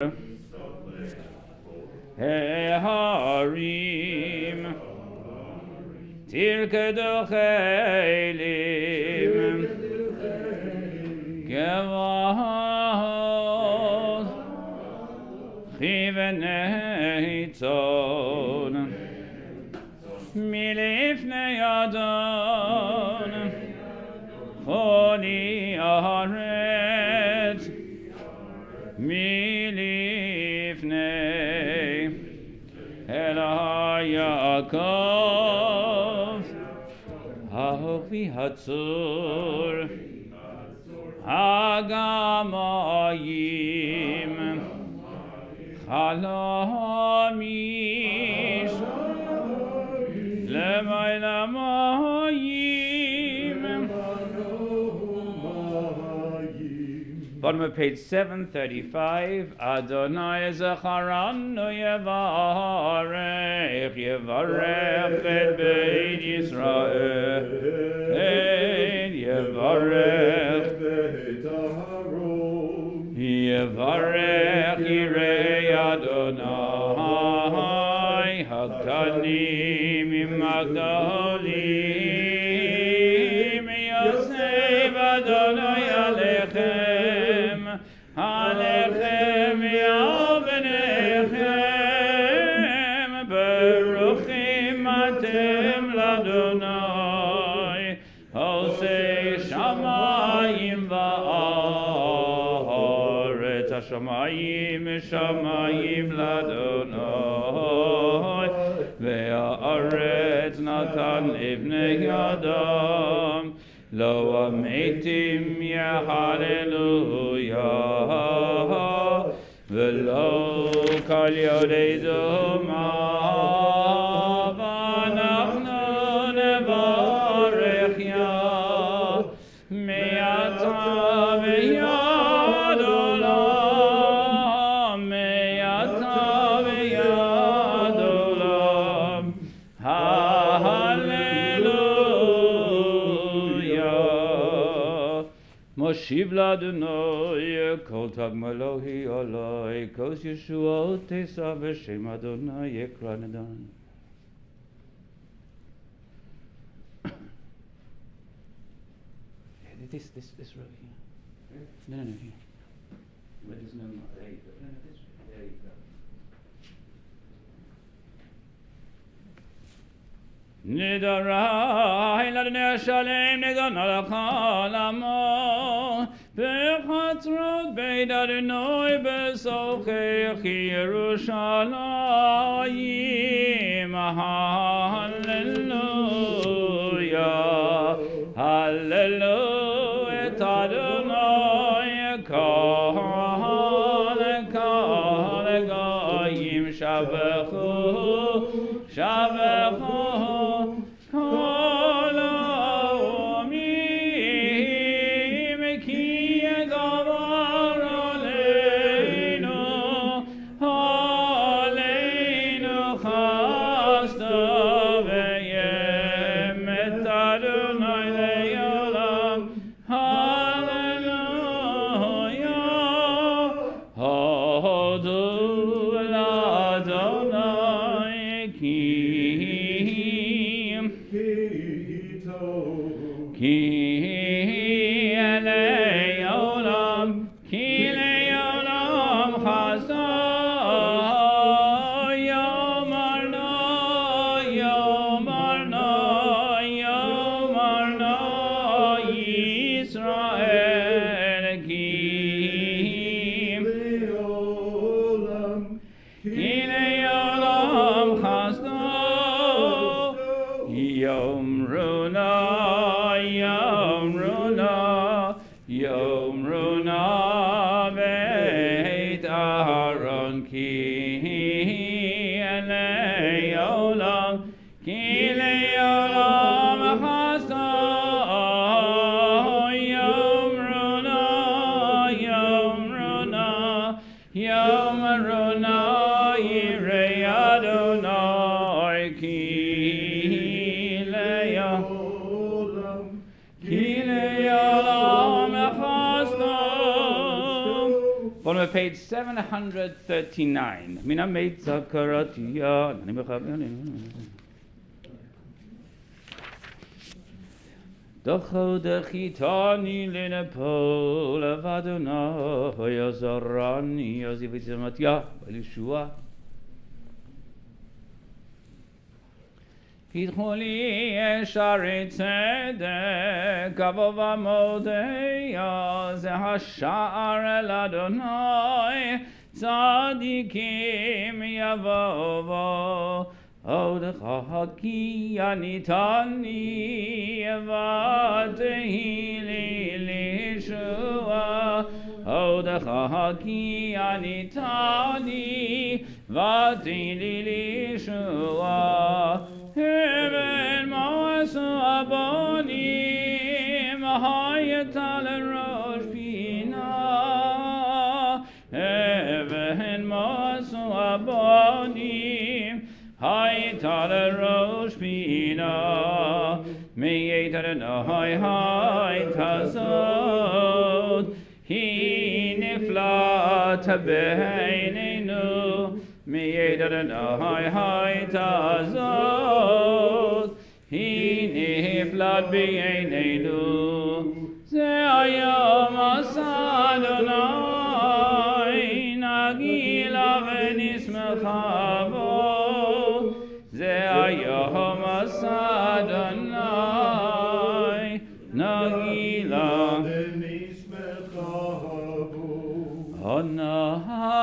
Harim Tirkedu Chaylim Gevahot Chivenei Tzon Milifnei Adon Choli Aharet Milifnei Ela Yaakov Hahovi Hatzur Hagamayim Chalamish Lemaylamayim. Bottom of page 735. Adonai Zacharanu Yevarech Yevarech et Beit Yisrael Yevarech Yevarech Yirei Adonai Hakanim Imagdalim Yosef Adonai Alechem Alechem Yavnechem Baruchim Atem Ladonai Osei Shamayim Va'aretz Shamayim Shamayim Ladonai Ve'aretz Natan Ibnei Adam Lo ametim ya hallelujah V'lo kol yodei zoma V'anachnu nevarech ya Me'ata v'yad olam Me'ata v'yad olam Moshiv Ladonai Kol Tag Malohi Oloi Kos Yeshuot Tesa V'Shem Adonai Yekra Nadan. This row here. No, here. Where there's no more. There you go. No, this row. There you go. Nidarai Ladonai Shalem Nidana L'Chol Amo B'chatzrot Beit Adonai B'sochech Yerushalayim Hallelujah Hallelujah Et Adonai Kol Goyim Shabechu Shabechu page 739. Mina meitza karatiya. Docho dechitani lenepol avadona yazarani yazivitzamatya Yeshua. Pitcholi Shaare Zedek Kavovamodeya Zehashar Ladonai Tzadikim Yavovo Odechaki Anitani Vatehi Lishua Odechaki Anitani Vatehi Lishua Heaven Masu Abonim Hayatal Rosh Pina Heaven Masu Abonim Hayatal Rosh Pina Meyetar Nahai Tazot Hi Niflat Beinenu Meyetar Nahai Tazot Hi Niflat Beinenu Ze'ayom Asadonai Nagila V'nismechavo Ze'ayom Asadonai Nagila Hana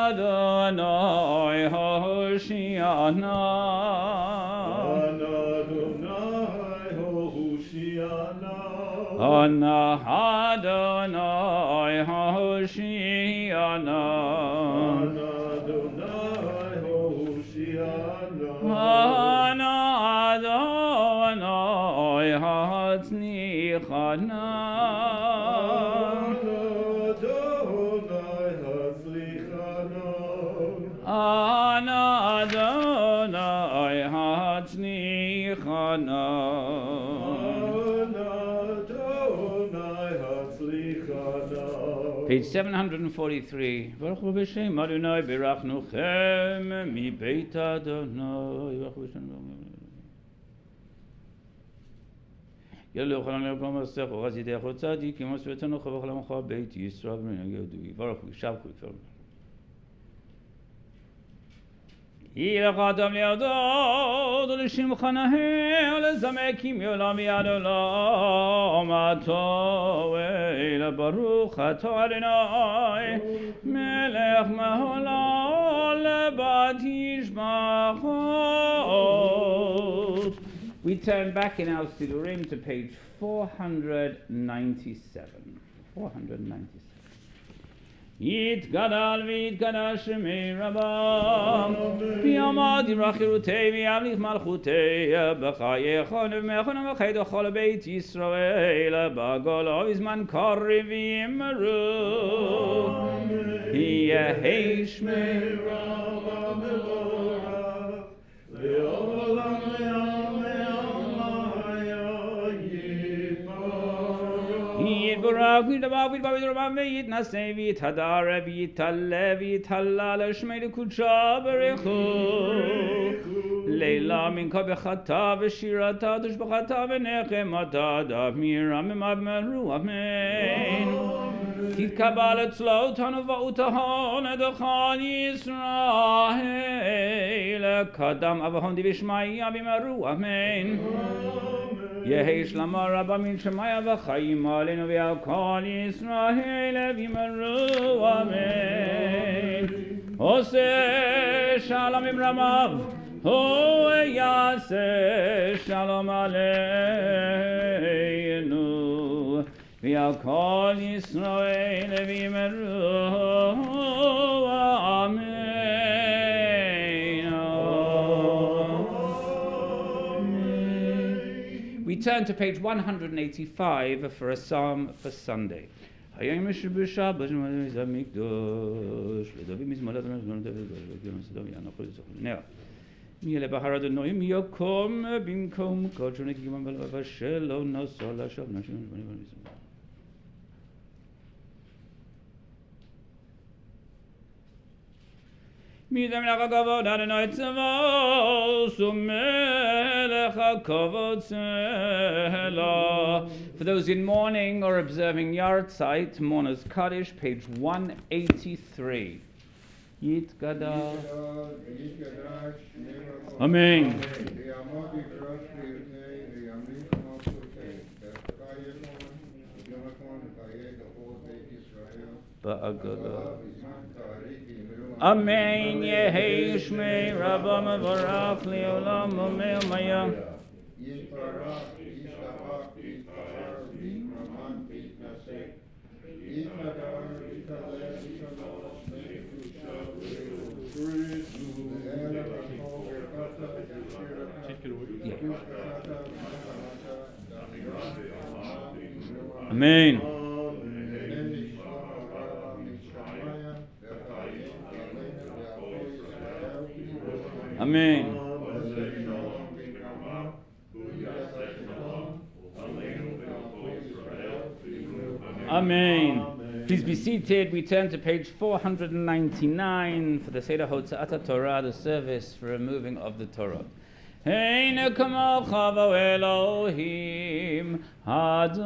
Adonai Hoshiana Hana Adonai Hoshiana Hana Adonai Hatznichana Hana Adonai Hatznichana Page 743. Baruch Hu b'Shem Adonai birachnuchem mi beit Adonai. Baruch Hu b'Shem Yallo chalan lekom asech o chazidei chotzadik kim osvetanu chavach lamcha beit Yisrael b'nei Baruch Hu Shabchu Yisrael. Yilachadam liadod u'lishimcha naheh u'lezamekim yolam yad olam ato ve'ila baruch ato Adonai melech maholal lebat yishmachot. We turn back in our Sidurim to page 497. 497. Yitgadal v'yitgadal shemei Rabbam V'yamad yirachirutei v'yamlich malchutei B'chayechon v'mechon v'chaydochol beit Yisrael B'golo v'zman korri v'yimeru Yehei shmei Rabbam Mevorach Le'olam Barak v'davar v'davar v'yitnasei v'yitadar v'yitaleh v'yitallal shmei l'kudsha b'rechu Leila minka b'chata v'shirata d'shbachata v'nechemata dav miram emav meru amen Titkabal etzlotanu v'utahon edochan Yisrael kadam avahon divishmaya v'meru amen Yehei shlama rabba min shemaya v'chayim alenu v'yakal Yisrael v'yimeru amen Oseh shalom im ramav Yaseh shalom aleinu v'yakal Yisrael v'yimeru amen We turn to page 185 for a psalm for Sunday. Midem lecha kavod Adonai tzavos umelech hakavod tzela. For those in mourning or observing Yartzeit, Mourner's Kaddish, page 183. Yitkadash. Amen. Ba'agada. Amen. Yehi shmei Rabba mevarach leolam u'mei maya. Amen. Amen. Amen. Please be seated. We turn to page 499 for the Seder Hotza'at Torah, the service for removing of the Torah. Heine kamocha vo Elohim Adonai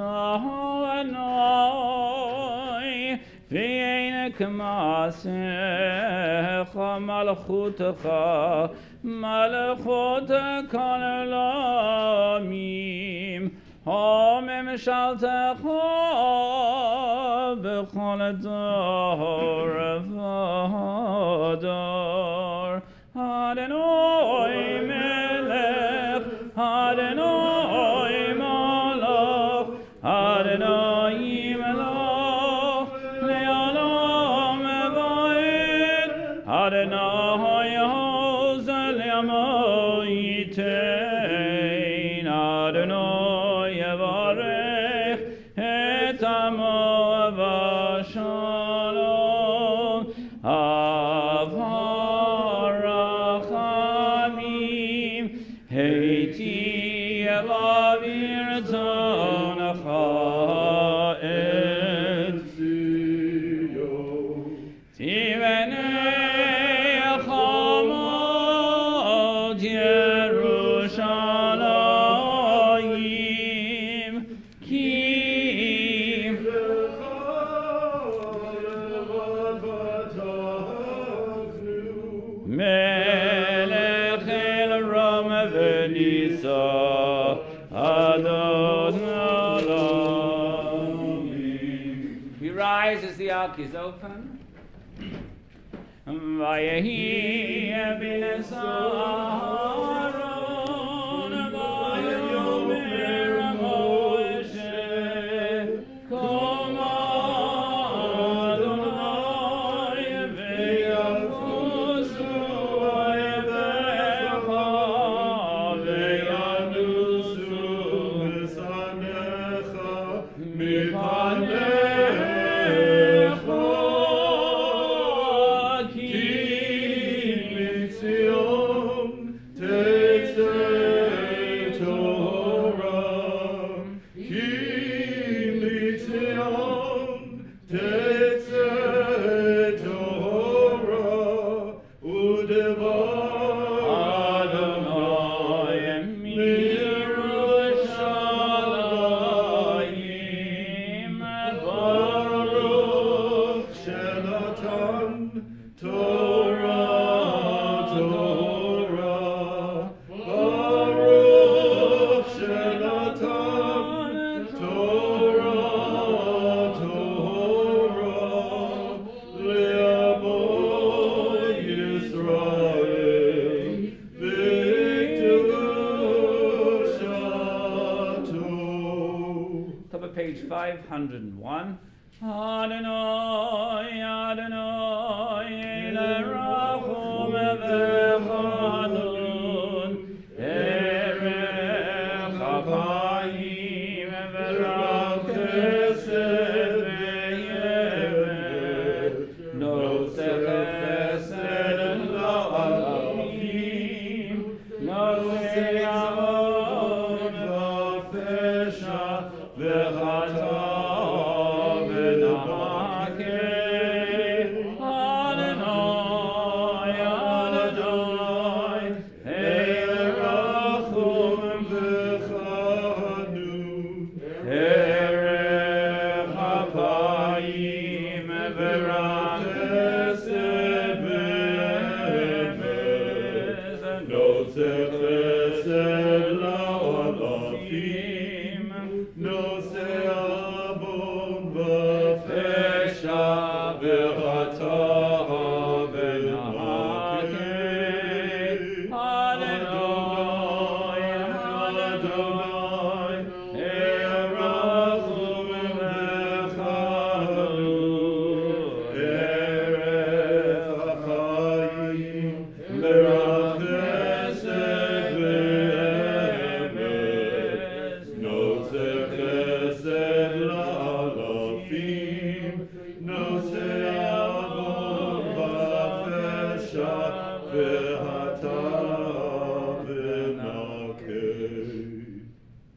V'eine kamasecha malchutecha malchutecha l'olamim Ha'memshaltecha b'chol dor v'dor Adonai melech Adonai malach Adonai melach le'olam va'ed Adonai hozel yamo yitein Adonai yavarech et amo v'shalom Avarachamim Heiti Elavir Tzanacha Et Zion Tivenei Chamot Yerushalayim Ki Melech el Rama v'nisa Adonai. We rise as the ark is open. Vayehi Ebenes Aaron Vayomer Moshe Koma Adonai Ve'yafusu Oevecha Ve'yanusu V'sanecha Mipanecha Page 501. Adonai, Adonai, Elerachum v'chanun, Erech ha'chaim v'rach chesed v'yemed, Noseh chesed la'alafim, Noseh avod v'fesha v'chata v'nahake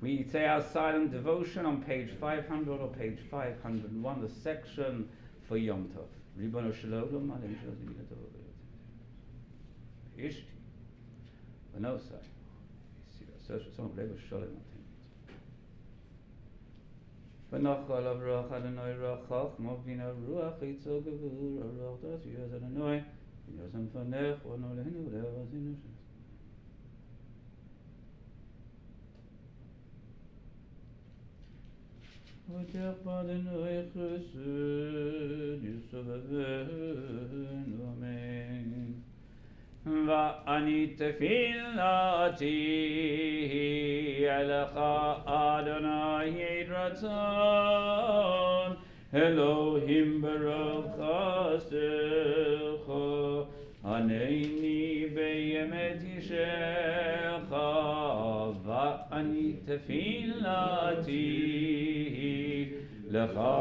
We say our silent devotion on page 500 or page 501, the section for Yom Tov. Ribono shel olam, aleinu shel zivit tov. Ishti. Vanosai. Search for some of Rebbe Sholem. V'nochal avroch Adonai rachach, movina ruach yitzor gevur, ruach das yaz Adonai, yazam fanech, v'no lehinu le'avazinu shem. V'tech b'Adonai chesed, yisovavenu, amen. Va'ani tefillati elecha Adonai yid ratzon Elohim baruch chastecha Haneini beyemet yishecha Va'ani tefillati lecha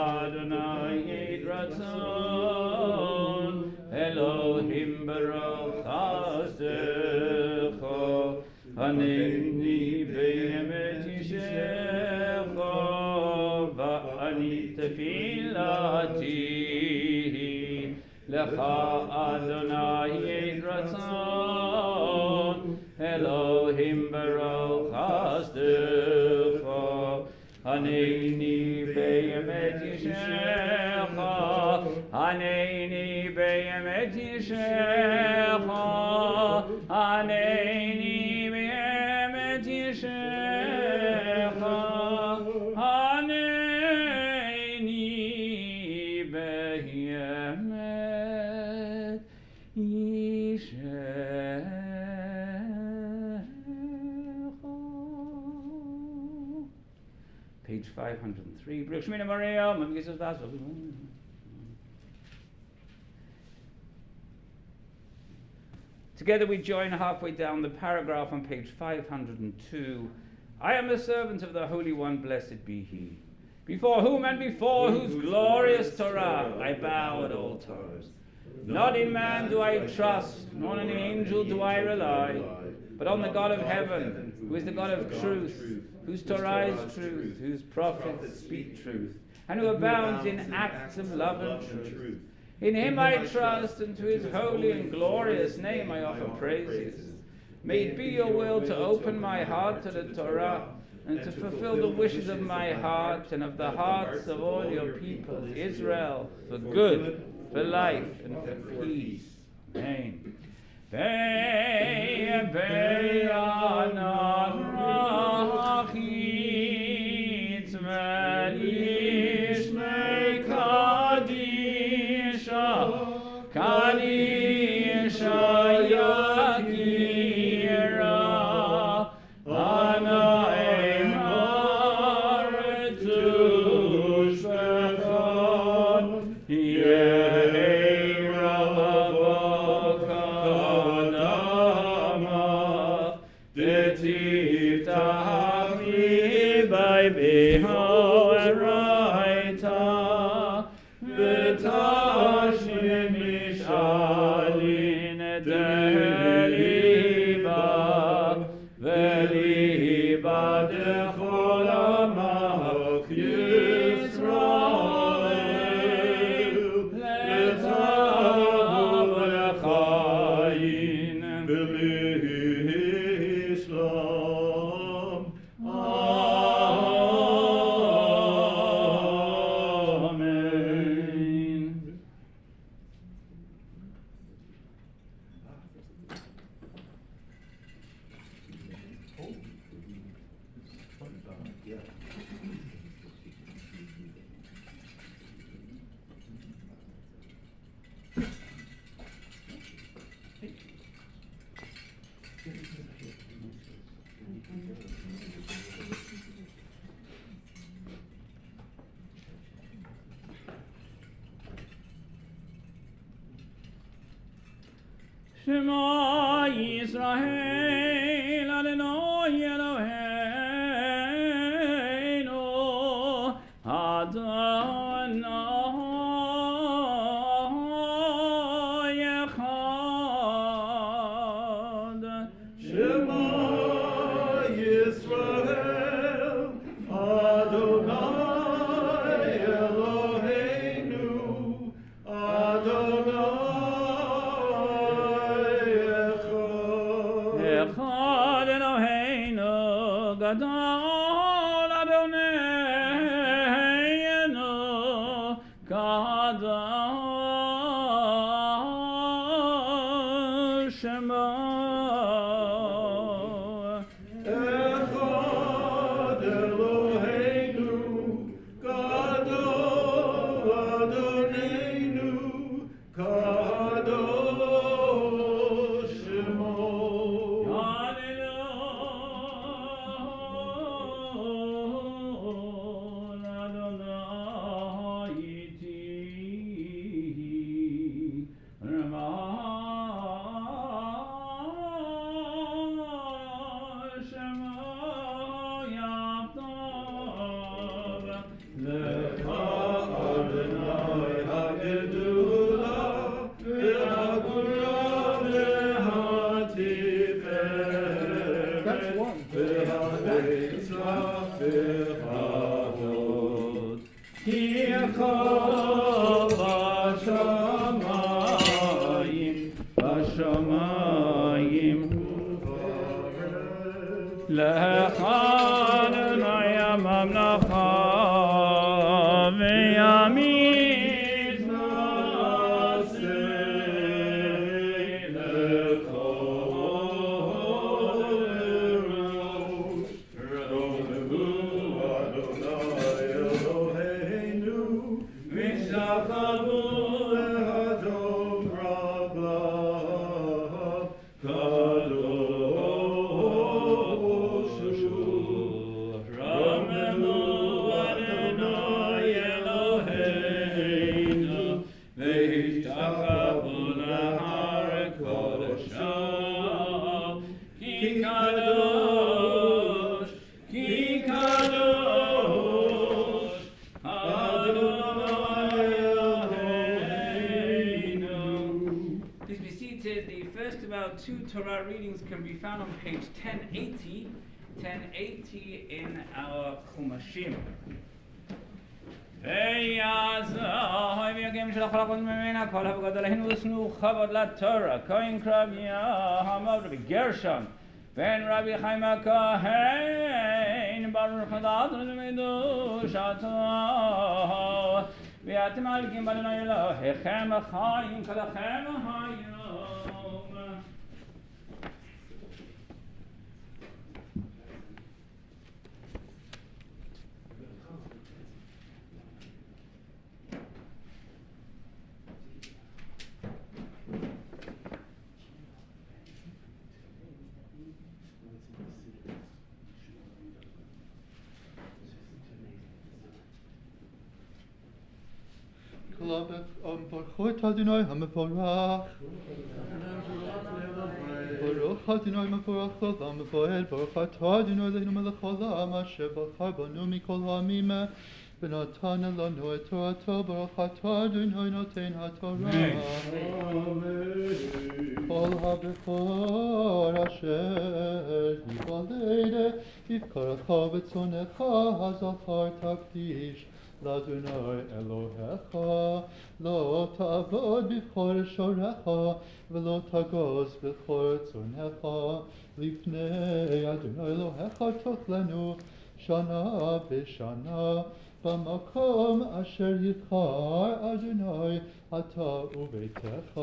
Adonai yid ratzon Elohim baruch chastecha Haneini beyemet yishecha Va'ani tefillati lecha Adonai yid ratzon Elohim baruch chastecha Haneini beyemet yishecha Haneini beyemet yishecha Haneini beyemet yishecha Haneini beyemet yishecha. Page 503. Baruch Shemini Maria, Mamgis Vaso. Together we join halfway down the paragraph on page 502. I am the servant of the Holy One, blessed be He. Before whom and before whose glorious Torah I bow at all times. Not in man do I trust, nor in an angel do I rely, but on the God of heaven, who is the God of truth, whose Torah is truth, whose prophets speak truth, and who abounds in acts of love and truth. In Him I trust, and to His holy and glorious name I offer praises. May it be your will to open my heart to the Torah, and to fulfill the wishes of my heart and of the hearts of all your people, Israel, for good, for life, and for peace. Amen. Shema Yisrael Adonai Eloheinu Adonai Echad. Shema Yisrael Adonai Eloheinu Adonai Echad Eloheinu Gadol Adonaienu Kadosh Shema. Echad Eloheinu Gadol Adonainu Kadosh Shemo. That's one. לך אדוני הממלכה וימיט נעשה Please be seated. The first of our two Torah readings can be found on page 1080 in our Chumashim. ויעזוב ויגים של החלקות ממנה כל הבגדול להן וסנו כבוד לתורה כהן קרביה המוד רבי גרשון בן רבי חיים הכהן ברוך אתה תלמדו שעתו ואתם מלכים באדוני אלוהיכם החיים כלכם היום. ברכות אדוני המבורך ברוך אדוני מבורך לעולם ופועל ברוך אתה אדוני אלוהינו מלך העולם אשר בחר בנו מכל העמים ונתן לנו את תורתו ברוך אתה אדוני נותן התורה כל הבכור אשר ייוולד בבקרך וצונך הזכר תקדיש לאדוני אלוהיך לא תעבוד בבכור שורך ולא תגוז בבכור צונך לפני אדוני אלוהיך תאכלנו שנה בשנה במקום אשר יבחר אדוני אתה וביתך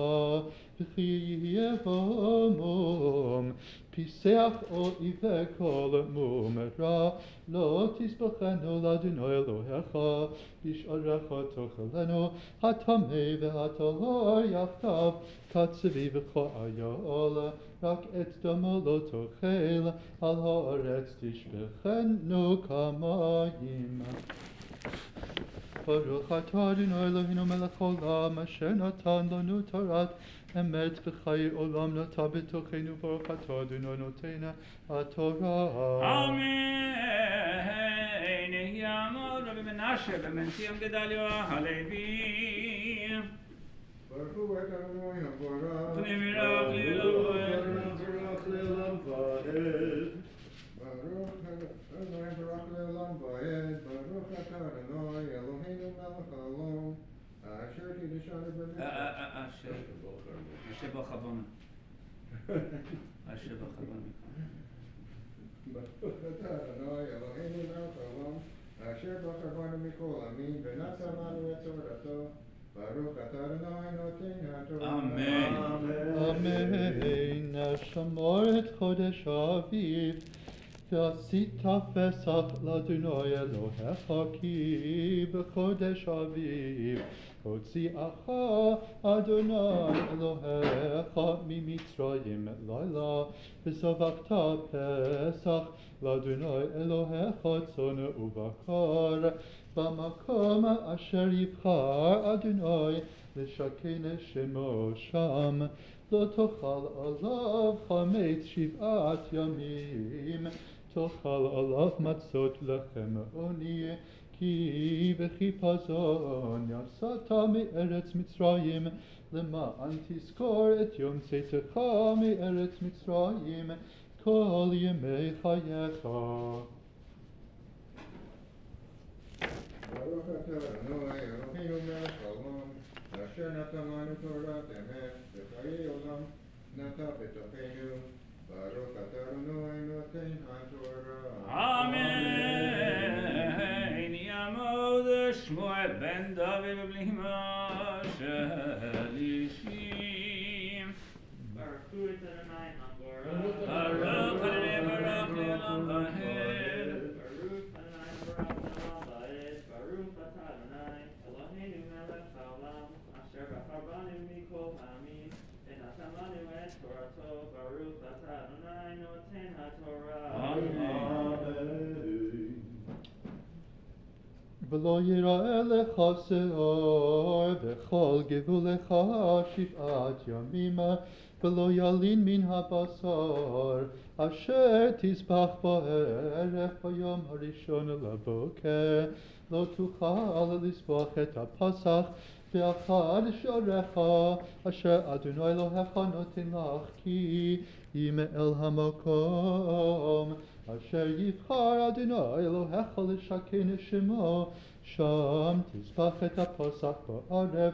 וכי יהיה בו מום פיסח או עיוור כל מום רע לא תסבכנו לאדוני אלוהיך בשערך תאכלנו הטמא והטהור יחדיו כצבי וכאייל רק את דמו לא תאכל על הארץ תשפכנו כמים ברוך אתה אדוני אלוהינו מלך העולם אשר נתן לנו תורת אמת וחיי עולם נטע בתוכנו ברוך אתה אדוני נותן התורה. Amen. Yamod Rabbi Menashe B'Mensiam Gedalia Halevi. Baruch hu Adonai haborah. Pnei mirach li'elohen. Baruch le'olam va'ed. Baruch Adonai baruch le'olam va'ed. Baruch atah Adonai Eloheinu melech haolam. Asher tidishanu Asher b'chavona. Asher b'chavona. Baruch atah Adonai Eloheinu melech haolam. Asher b'chavonu mikol amin. V'natan lanu et torato. Baruch atah Adonai noten haTorah. Amen. אמן. שמור את חודש האביב ועשית פסח לאדוני אלוהיך כי בחודש האביב הוציאך אדוני אלוהיך ממצרים לילה וזבחת פסח לאדוני אלוהיך צאן ובקר במקום אשר יבחר אדוני לשכן שמו שם לא תאכל עליו חמץ 7 ימים תאכל עליו מצות לחם עוני כי בחיפזון יצאת מארץ מצרים למען תזכור את יום צאתך מארץ מצרים כל ימי חייך. Baruch atah Adonai Eloheinu melech haolam, asher natan lanu torat emet, v'chayei olam nata b'tochenu. Baruch atah Adonai noten haTorah. Amen. Yamod Shmuel ben David b'Blihima Shalishim. Baruch hu Adonai haborah. Baruch Adonai Baruch Le'olam Va'ed. Baruch Adonai Baruch Le'olam Va'ed. Baruch atah Adonai Eloheinu melech haolam asher bachar banu mikol ha'amim v'natan lanu et torato. Baruch atah Adonai noten haTorah. ולא יראה לך שאור וכל גבולך 7 ימים ולא ילין מן הבשר אשר תזבח בערב ביום הראשון לבוקר לא תוכל לזבוח את הפסח באחד שעריך אשר אדוני אלוהיך נותן לך כי אם אל המקום אשר יבחר אדוני אלוהיך לשכן שמו שם תזבח את הפסח בערב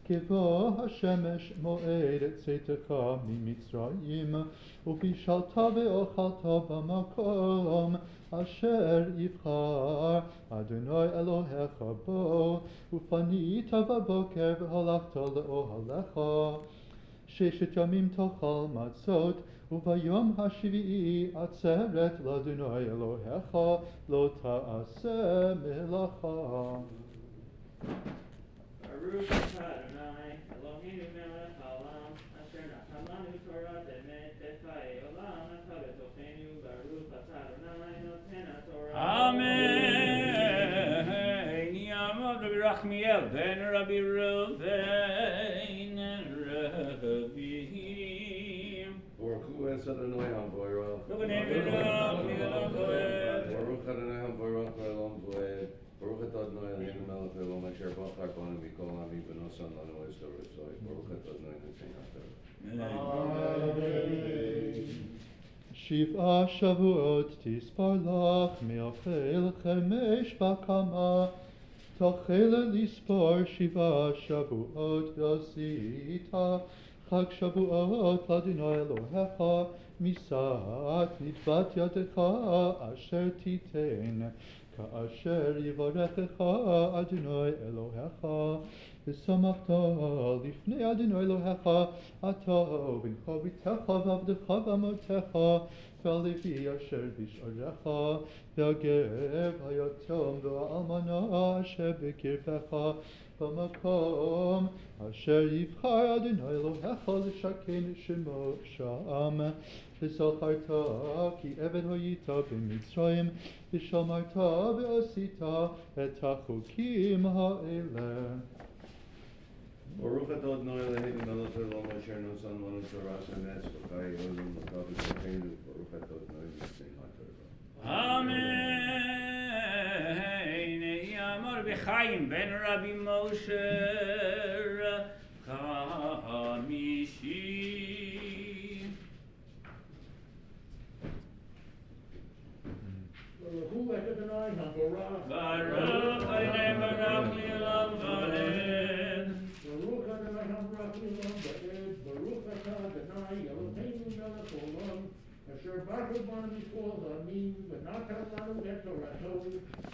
כבוא השמש מועד את צאתך ממצרים ובישלת ואוכלת במקום אשר יבחר אדוני אלוהיך בו ופנית בבוקר והלכת לאוהלך 6 ימים תאכל מצות וביום השביעי עצרת לאדוני אלוהיך לא תעשה מלאכה. Baruch atah Adonai Eloheinu melech haolam asher natan lanu torat emet v'chayei olam nata b'tochenu. Baruch atah Adonai noten haTorah. Amen. Yamod Rabbi Rachmiel ben Rabbi Reuven Rabbi. Baruch hu Adonai haborah. Pnei mirach li'elolam va'ed. Baruch Adonai haborah le'olam va'ed. Baruch atah Adonai Eloheinu melech haolam asher bachar banu mikol ha'amim v'nosan lanu es torato. Baruch atah Adonai noten haTorah. 7 שבועות תספר לך מאוכל חמש בקמה תחל לספור 7 שבועות ועשית חג שבועות לאדוני אלוהיך משאת נדבת ידך אשר תיתן כאשר יברכך אדוני אלוהיך ושמחת לפני אדוני אלוהיך אתה ובנך וביתך ועבדך ואמתך והלוי אשר בשעריך והגר היתום והאלמנה אשר בקרבך במקום אשר יבחר אדוני אלוהיך לשכן שמו שם וזכרת כי עבד היית במצרים ושמרת ועשית את החוקים האלה. Baruch atah Adonai Eloheinu melech haolam asher nosan lanu Torah shemes v'chai olam v'kav v'tzorkeinu Baruch atah Adonai v'tzei ha'Torah. Amen. Yamar b'chaim ben Rabbi Moshe Chamishi. Baruch Adonai Baruch Li'olam Vaed. Baruch Adonai Baruch Li'olam Vaed. Baruch atah Adonai Eloheinu melech haolam asher baruch banu mikol ha'amim v'natan lanu et Torato.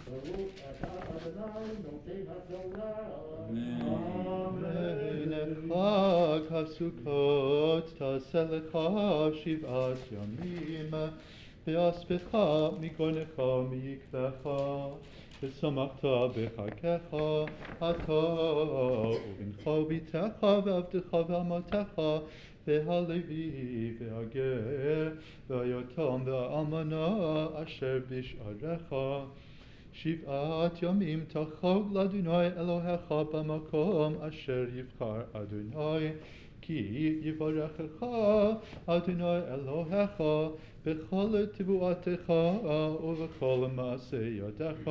Baruch atah Adonai noten ha'Torah. Amen. Chag HaSukkot ta'aseh lecha shiv'at yamim ve'aspecha migonecha mi'ikvecha ושמחת בחגיך אתה ובנך וביתך ועבדך ואמתך והלוי והגר והיתום והאלמנה אשר בשעריך 7 ימים תחוג לאדוני אלוהיך במקום אשר יבחר אדוני כי יברכך אדוני אלוהיך בכל תבואתך ובכל מעשה ידיך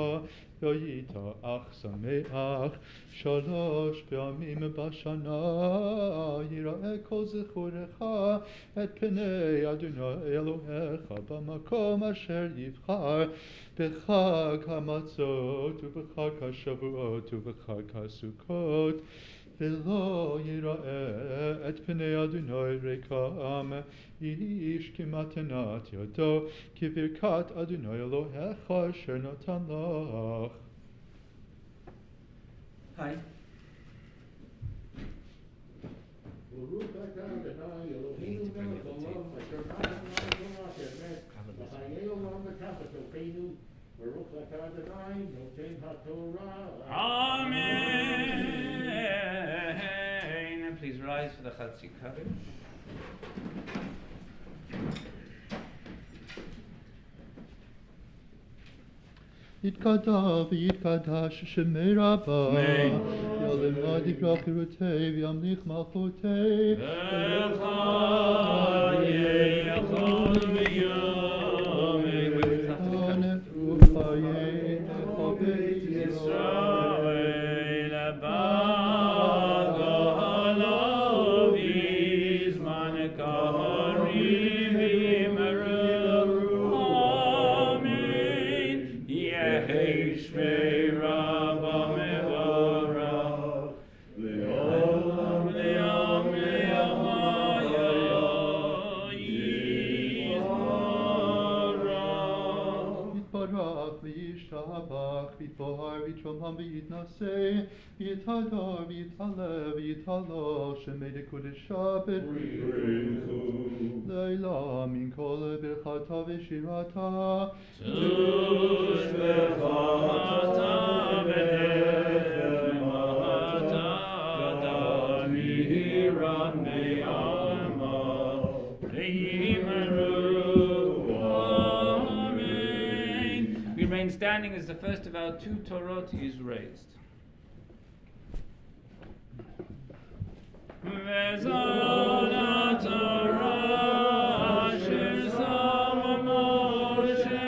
והיית אך שמח 3 פעמים בשנה יראה כל זכורך את פני אדוני אלוהיך במקום אשר יבחר בחג המצות ובחג השבועות ובחג הסוכות ולא יראה את פני אדוני ריקם איש כמתנת ידו כברכת אדוני אלוהיך אשר נתן לך. Hi. Baruch atah Adonai Eloheinu melech haolam asher natan lanu Torah shemes v'chayei olam v'tachatokeinu. Baruch atah Adonai noten ha'Torah. Amen. Please rise for the Chatzi Kaddish. יתקדש ויתקדש שמי רבה יעלמה דברה חירותי וימליך מלכותי וחיי יכול ויומי וחיי בית ישראל בגלות בזמן קריב ימרו אמן יהי שמי רבה מבורך לעולם לעולם לעולם יזמור יתברך וישתבח ויתבהר ויתרומם ויתנשא ויתהדר ויתעלה ויתעלה שמי לקודשה בריחו לילה מן כל ברכתה ושירתה תוש בחתה ונחמתה גדל מהירה מעלמה וימרו amen. We remain standing as the first of our 2 Torot is raised. Vezona Torah asher sama Moshe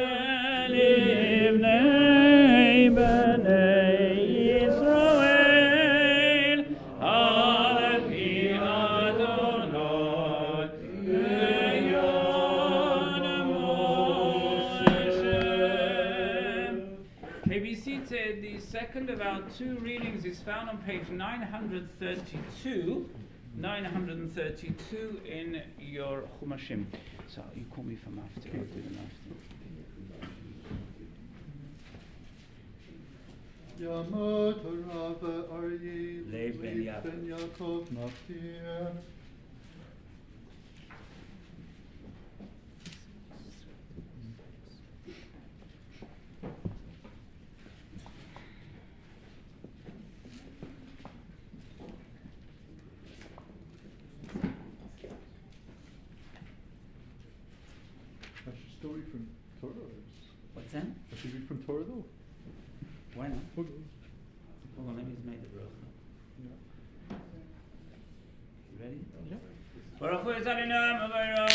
livnei bnei Yisrael alepi Adonai be'yad Moshe. May be seated. The second of our 2 readings is found on page 932. 932 in your Chumashim. So you call me from after. I'll do them after. Yamot Rav Aryi Lev ben Yaakov. Yaakov Maftir I should still read from Torah. What's that? I should read from Torah though. Why not? Okay. Hold on, maybe he's made the bracha. Yeah. ready? Baruch Hu Adonai Avayro,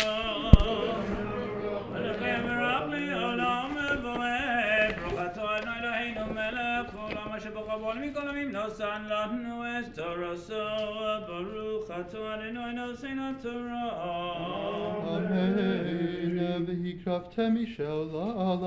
Eloheinu Baruch Le'olam Evoed, Baruch Atah Adonai Eloheinu Melech Olam Asher B'Chabon Mikol Amim Nosan Lanu Es Toraso, Baruch Atah Adonai Nosein HaTorah. Amen. V'hikraftem Mishel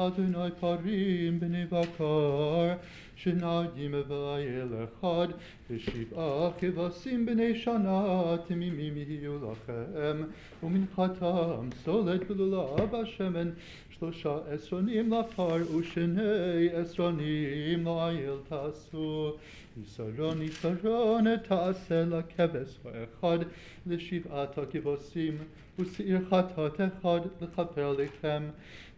Adonai Parim b'nei Bakar, Shenayim v'ayel echad, V'shiv'ah chivasim b'nei Shana, Timimim yihiyu lachem, U'minchatam soled v'lulav hashemen, Shlosha esronim lapar, U'shenei esronim la'ayel tasu, Yisaron etase l'keves v'echad, L'shiv'at ha'kivasim, U'se'ir chatat echad l'chaper lechem,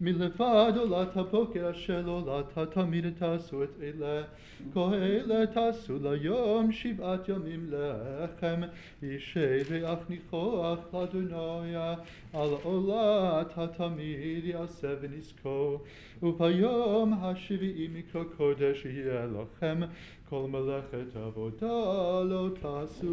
Milevad olat haboker asher olat hatamid tasu et ele, Ko'ele tasu layom shiv'at yomim lechem, Yishei re'ach nichoach l'Adonai, Al olat hatamid yaseh v'nisko, Upayom hashvi'i mikro kodesh yeh lachem, Kol melechet avodah lo tasu.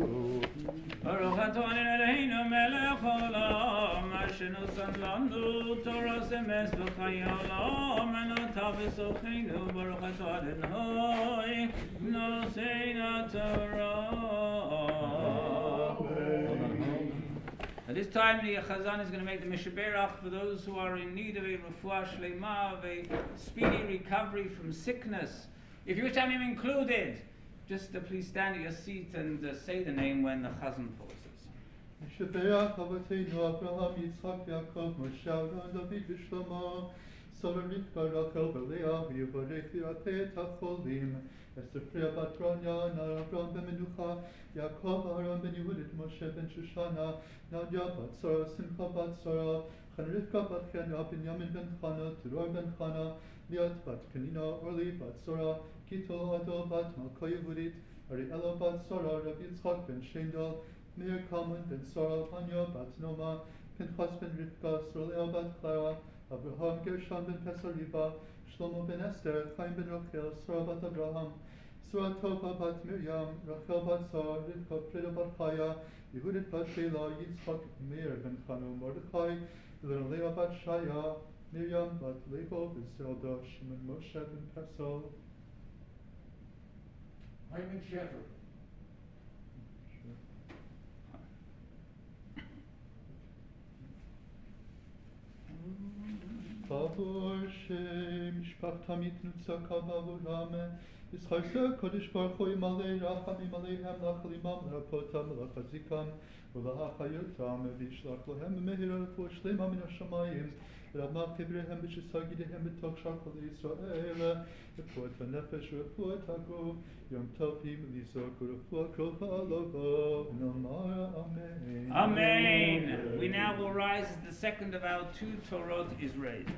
Baruch Atah Adonai Eloheinu Melech Olam, Asher nosan lanu Torah emes v'chayei olam, Enotav v'socheinu, Baruch Atah Adonai Nosein HaTorah. At this time, the Chazan is going to make the Mishaberach for those who are in need of a refuah shleima, of a speedy recovery from sickness. If you wish to have him included, just please stand at your seat and say the name when the Chazan pauses. Mishaberach Avotenu Abraham, Yitzchak, Yaakov, Moshe, Aaron, David, v'Shlomo, Sarah, Rivka, Rachel, v'Leah, v'Yivarech v'Yateh et hacholim, Esther, Freya, bat Ranya, Nara, Abraham, ben Menucha, Yaakov, Aaron, ben Yehudit, Moshe, ben Shoshana, Nadia, bat Sarah, Simcha, bat Sarah, Chan, Rivka, bat Chena, Binyamin, ben Chana, Teror, ben Chana, Liat, bat Penina, Orli, bat Sarah, Kitol, Adol, bat Malka, Yehudit, Ariella, bat Sarah, Rabbi Yitzchak, ben Shendal, Meir, Kalman, ben Sarah, Hanya, bat Noma, Pinchas, ben Rivka, Sorlea, bat Clara, Abraham, Gershon, ben Pesariva, Shlomo, ben Esther, Chaim, ben Rachel, Sarah, bat Abraham, Sarah, Tova, bat Miriam, Rachel, bat Sarah, Rivka, Freda, bat Chaya, Yehudit, bat Sheila, Yitzchak, Meir, ben Chanu, Mordechai, Leah, bat Shaya, Miriam, bat Lebo, Zelda, Shimon, Moshe, ben Pesol. Hyman Shepherd. Favor Shem, Mishpach Tamit Nutzaka Bavorame, Yischaisa Kodesh Baruch Hu Imalei Rachamim Aleihem Lachalimam Rapotam Lachazikam, Ulachayotam Vishlach Lohem Mehira Refuah Shlema Min HaShamayim, Ramach Kivrehem B'Shisagidehem B'Tok Shachol Yisrael, Refuat V'Nefesh Refuat HaGuf, Yom Tovim Lizok Refuah Krova Alova, Namara Amen. Amen. We now will rise as the second of our two Torot is raised.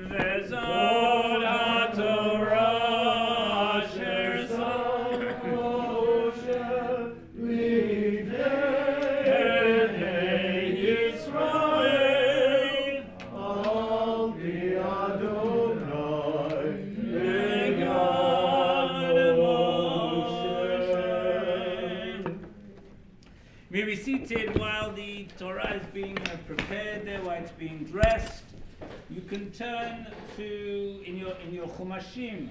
Vezod HaTorah Asher Moshe B'nei Yisrael Al Pi Adonai Begad Moshe. May be seated while the Torah is being prepared there, while it's being dressed. You can turn to in your Chumashim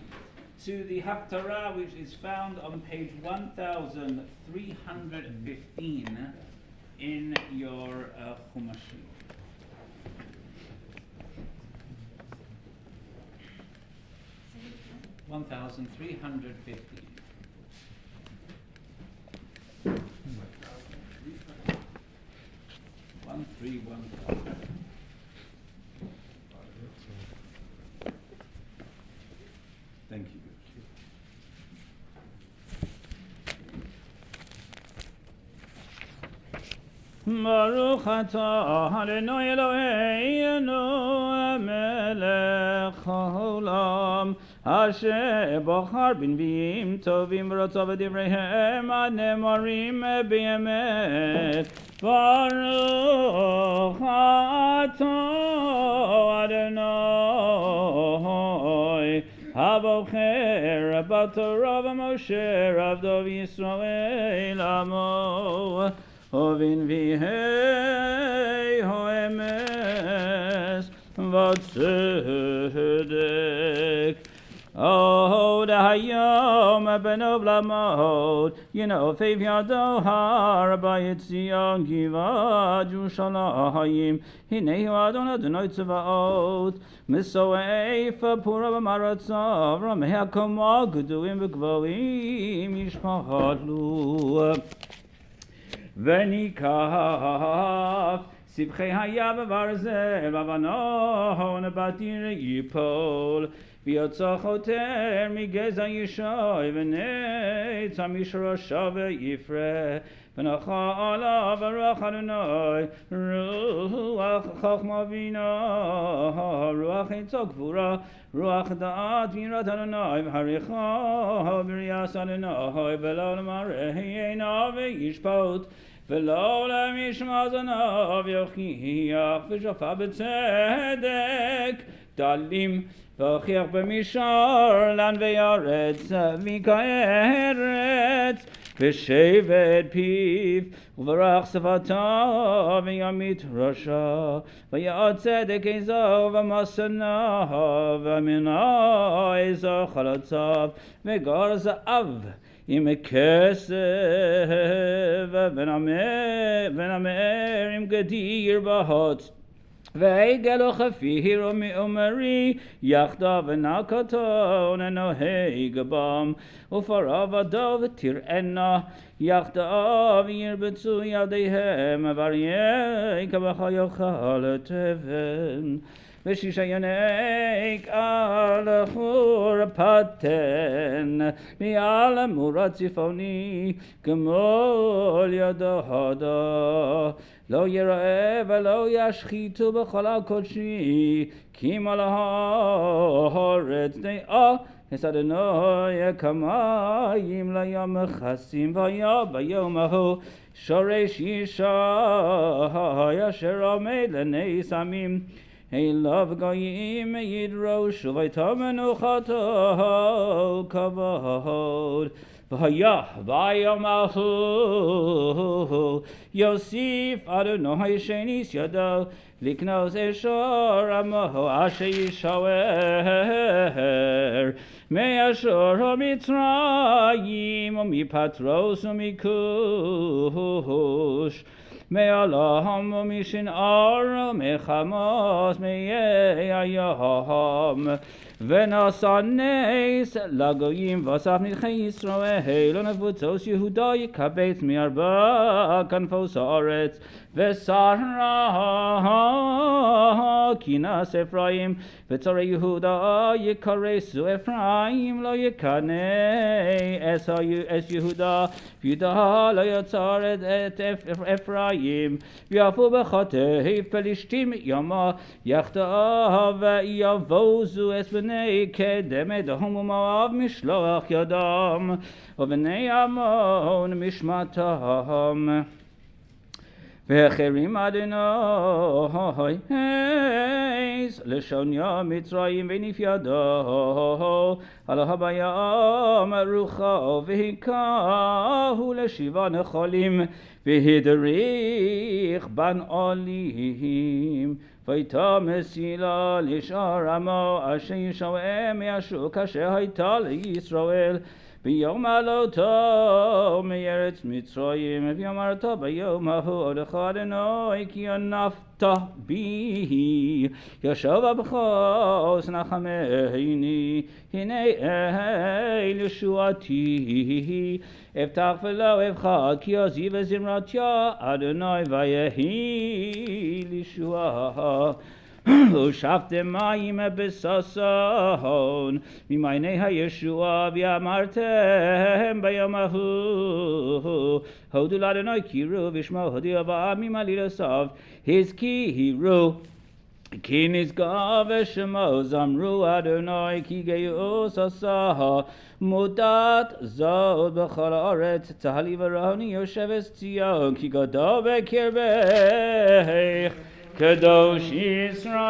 to the Haftarah, which is found on page 1315 in your Chumashim. One three one five. Thank you. Baruch atah Adonai Eloheinu melech haolam asher bochar b'nviim tovim v'rotzav v'divreihem hanemarim b'emet. Baruch atah Adonai habocher בתורה ומשה עבדו וישראל עמו ובנביאי האמס והצדק. Oh, the hayom benov lamot, ינופף ידו הר ביציון גבעת ירושלים, הנה הוא אדון אדוני צבאות, מסועף פורה במרצה, רמי הקומה גדולים וגבוהים ישפטו. וניקח סבכי הים וברזל ואבנון בתיר ייפול, ויצא חותר מגזע ישי ונץ המשרשה ויפרה, ונחה עליו רוח אדוני, רוח חכמה בינה, רוח עצה גבורה, רוח דעת ויראת אדוני, והריחה בריאס אדוני, ולא למראה עיניו וישפוט, ולא למשמע זנב יוכיח, ושפע בצדק דלים, והוכיח במישור לענבי ארץ, וכארץ בשבט פיו, וברך שפתיו וימית ראשה, ויעד צדק עזו ומסנה, ומינה עזו חלציו, וגר זהב עם כסף, ונמר עם גדיר בהות, ועגל חפיר ומאומרי יחדיו ונקתו ננהג בם, ופרה ודו ותראנה יחדיו ירבצו ידיהם, ואריה כבך יאכל תבן, ושישה ינק על חור פתן, מעל מורד צפוני גמול ידעדה, לא יראה ולא ישחיתו בכל הקודשי, כי מלא הארץ דעה es Adonai kamayim layam chasim vaya bayom ahu shoresh yishai asher amed lenei samim Elav goyim yidrosh uvaytam menuchato kavod v'haya bayom ahu Yosif Adonai shenis yado liknos eshor amaho asher yishawer me'ashor ha'mitzrayim u'mipatros u'mikush me'alam u'mishin'ar u'mechamos me'yayam v'nasanes lagoyim v'asaf nidchei Yisrael u'nevutzos Yehuda yikabetz mi'arba kanfos ha'aretz v'sara kinas Ephraim v'tzorei Yehuda yikaresu Ephraim lo yikanei es Yehuda v'Yehuda lo yotzaret et Ephraim v'yafu b'chatei Pelishtim yama yachdav v'yavozu es b'nei kedem Edom u'Moav mishloach yadam u'b'nei Ammon mishmatam ואחרים אדוני היס לשוניה מצרים וניף ידו על הבים רוחו והיכהו לשבעה נחלים והדריך בן עולים והייתה מסילה לשאר עמו אשר ישועם מהשוק אשר הייתה לישראל ביום עלותו מארץ מצרים ואמרת ביום ההוא עודך אדוני כי ענפת בי ישוב הבכוס נחמני הנה אל ישועתי הבטח ולא אבחר כי עזיב זמרתיה אדוני ויהי לישועה ושפתם מים בששון ממעייני הישועה ואמרתם ביום ההוא הודו לאדוני קראו ושמו הודיעו בעמים עלילותיו הזכירו כי נשגב שמו זמרו אדוני כי גאוס עשה מודת זאת בכל הארץ צהלי ורוני יושבת ציון כי גדול בקרבך קדוש ישראל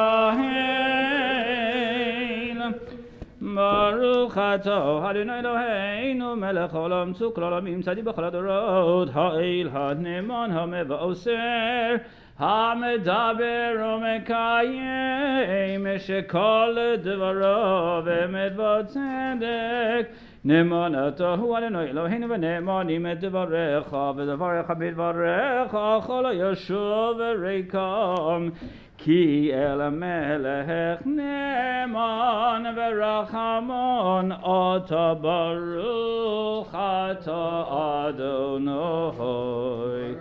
Baruch atah Adonai Eloheinu melech haolam tzuk l'olamim tzadi b'chol hadorot ha'el ha'ne'eman ha'meva'oser ha'medaber u'mekayem shekol devarav emet v'tzedek Ne'eman atahu Adonai Eloheinu v'ne'emanim et devarecha v'devarecha b'dvarecha chol ha'yoshuv v'reikam Ki el melech ne'eman v'rachamon ata baruch ata Adonai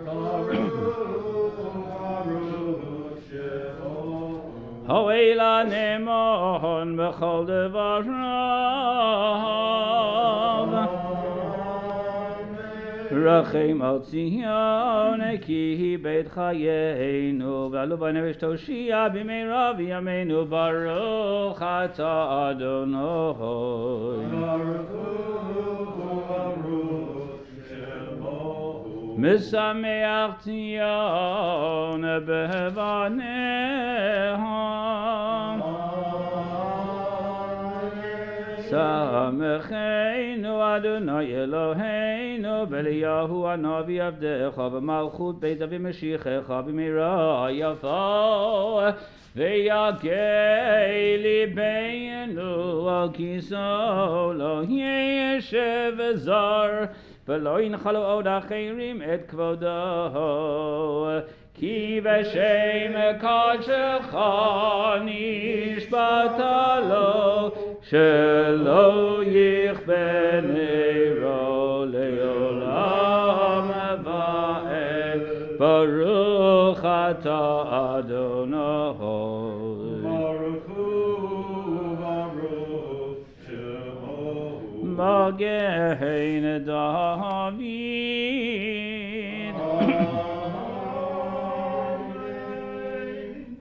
Ho'ela ne'eman b'chol devarav Rachem al Tzion ki beit chayenu v'alu b'nefesh toshia b'meira v'yameinu baruch ata Adonai Misameach Tzion be'vaneha Samecheinu Adonai Eloheinu B'Eliyahu Hanavi Avdecha V'Malchut Beit David Mashiachecha B'meira Yafo V'yagei libeinu Al kiso Lo yeshev zar V'lo yinchalu od acherim et kvodo Ki v'shem kadshecha nishbata lo Shelo yichben eiro leolam va'ed Baruch ata Adonai Baruch Hu Baruch Shemo Magen David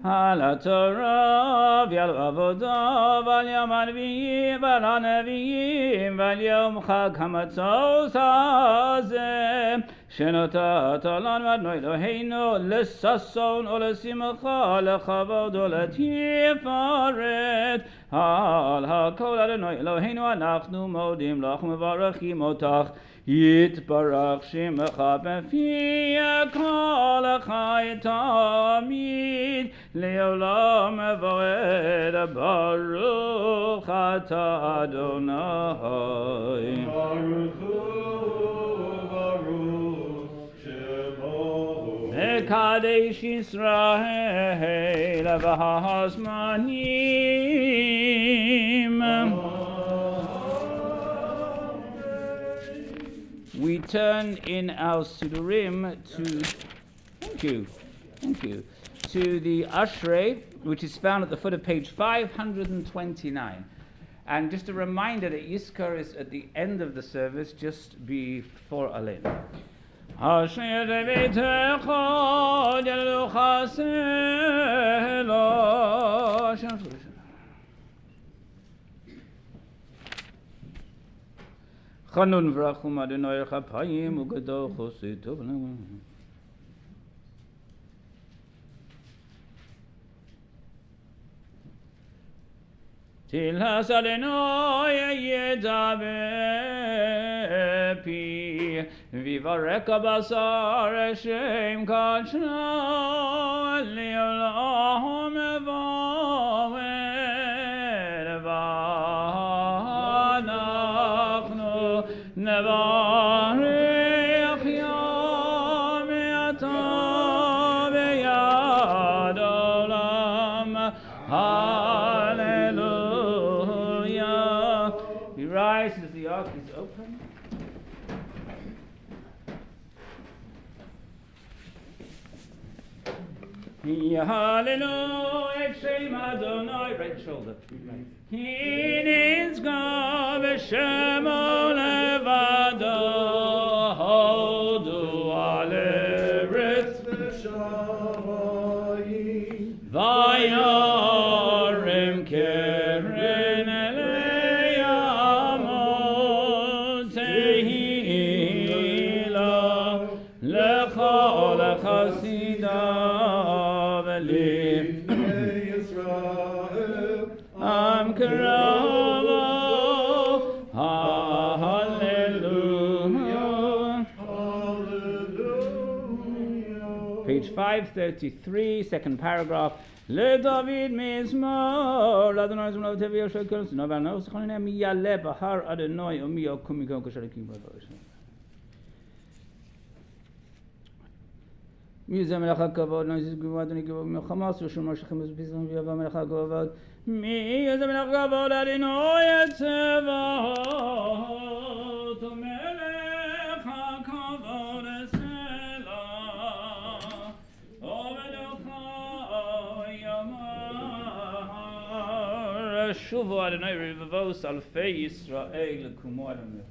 Al Torah v'al avodah v'al yom haneviyim v'al haneviyim v'al yom chag hamatzos hazeh shenotat lan Adonai Eloheinu l'sason u'lesimcha l'chavod u'letifaret al hakol Adonai Eloheinu anachnu modim lach mevarachim otach Yitbarach shemecha b'fi kol chai tamid leolam va'ed baruch ata Adonai Baruch Hu Baruch Shemo Mekadesh Yisrael v'hazmanim We turn in our Sidurim to the Ashrei, which is found at the foot of page 529. And just a reminder that Yizkor is at the end of the service, just before Alin. Ashrei Chanun v'rachum Adonai chapayim u'gadol chosed tov Tilhas Adonai yedaber pi v'yivarech basar Hashem kadsho le'olam va'ed v'anachnu nevarech yom ata b'yad olam Hallelujah. We rise as the ark is open. Hallelujah, Shem Adonai, right shoulder. Yizkor b'shem levado, hodu aleretz b'shamayim, vayarim keren eleyamot tehila lechol chasidav lifnei Yisrael am karava Page 533, second paragraph. Le David Mizmor, Adonai Zimlav Tevi Yosher Kol Sinov Ano Zechoneh Mi Yaleh Bahar Adonai Omi Yokum Mikol Kasharikim Bavash. Mi Zeh Melech HaKavod, Noizis Guvod, Adonai Guvod Milchamas, V'Shum Moshe Chemuz Bizon V'Yava Melech HaKavod. Mi Zeh Melech HaKavod, Adonai Yetzevot, Melech HaKavod Selah, Ovedocha Yamar, Shuvu Adonai Revavos Alfei Yisrael Kumo Adonai.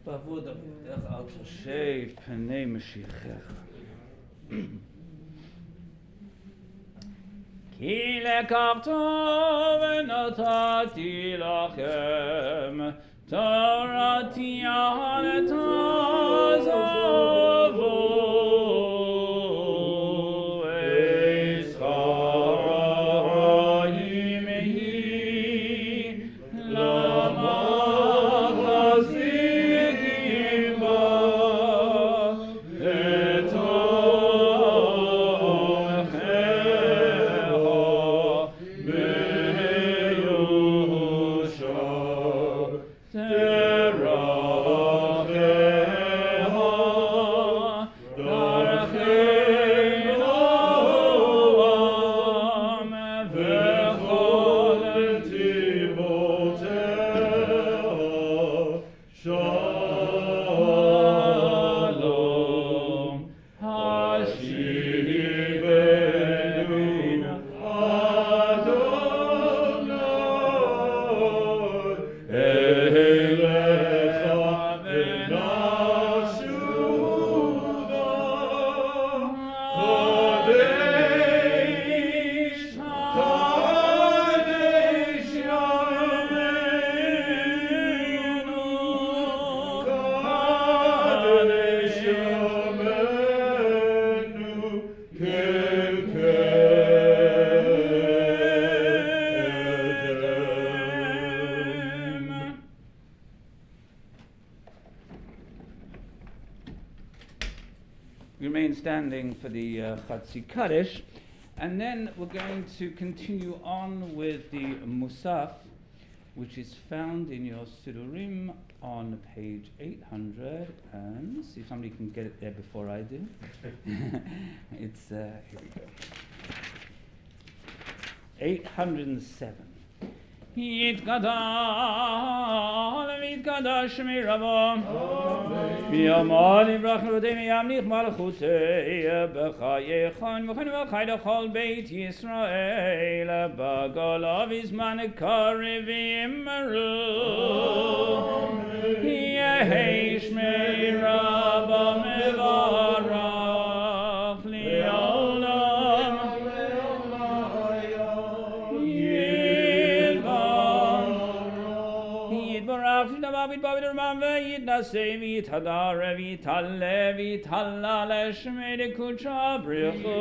Bavod Avodech Al Toshev Pnei Mashiachech. Ki lekachto v'natati lachem Torati ha'netazavu Escharayim hi lama chazikim ba Remain standing for the Chatzi Kaddish, and then we're going to continue on with the Musaf, which is found in your Sidurim on page 800, and see if somebody can get it there before I do. It's here we go. 807. Yitgadal Shmi Rabo Yamad Ibrach Rodei Yamlich Malchutei B'chayechon V'chen V'chay L'chol Beit Yisrael B'golav Izman Karivim Meru Yehei Shmi Rabo Mevarach Li'olam Bavid Ramam V'yidnasei V'yitadar V'yitale V'yitalla L'shmei Kucha Brichu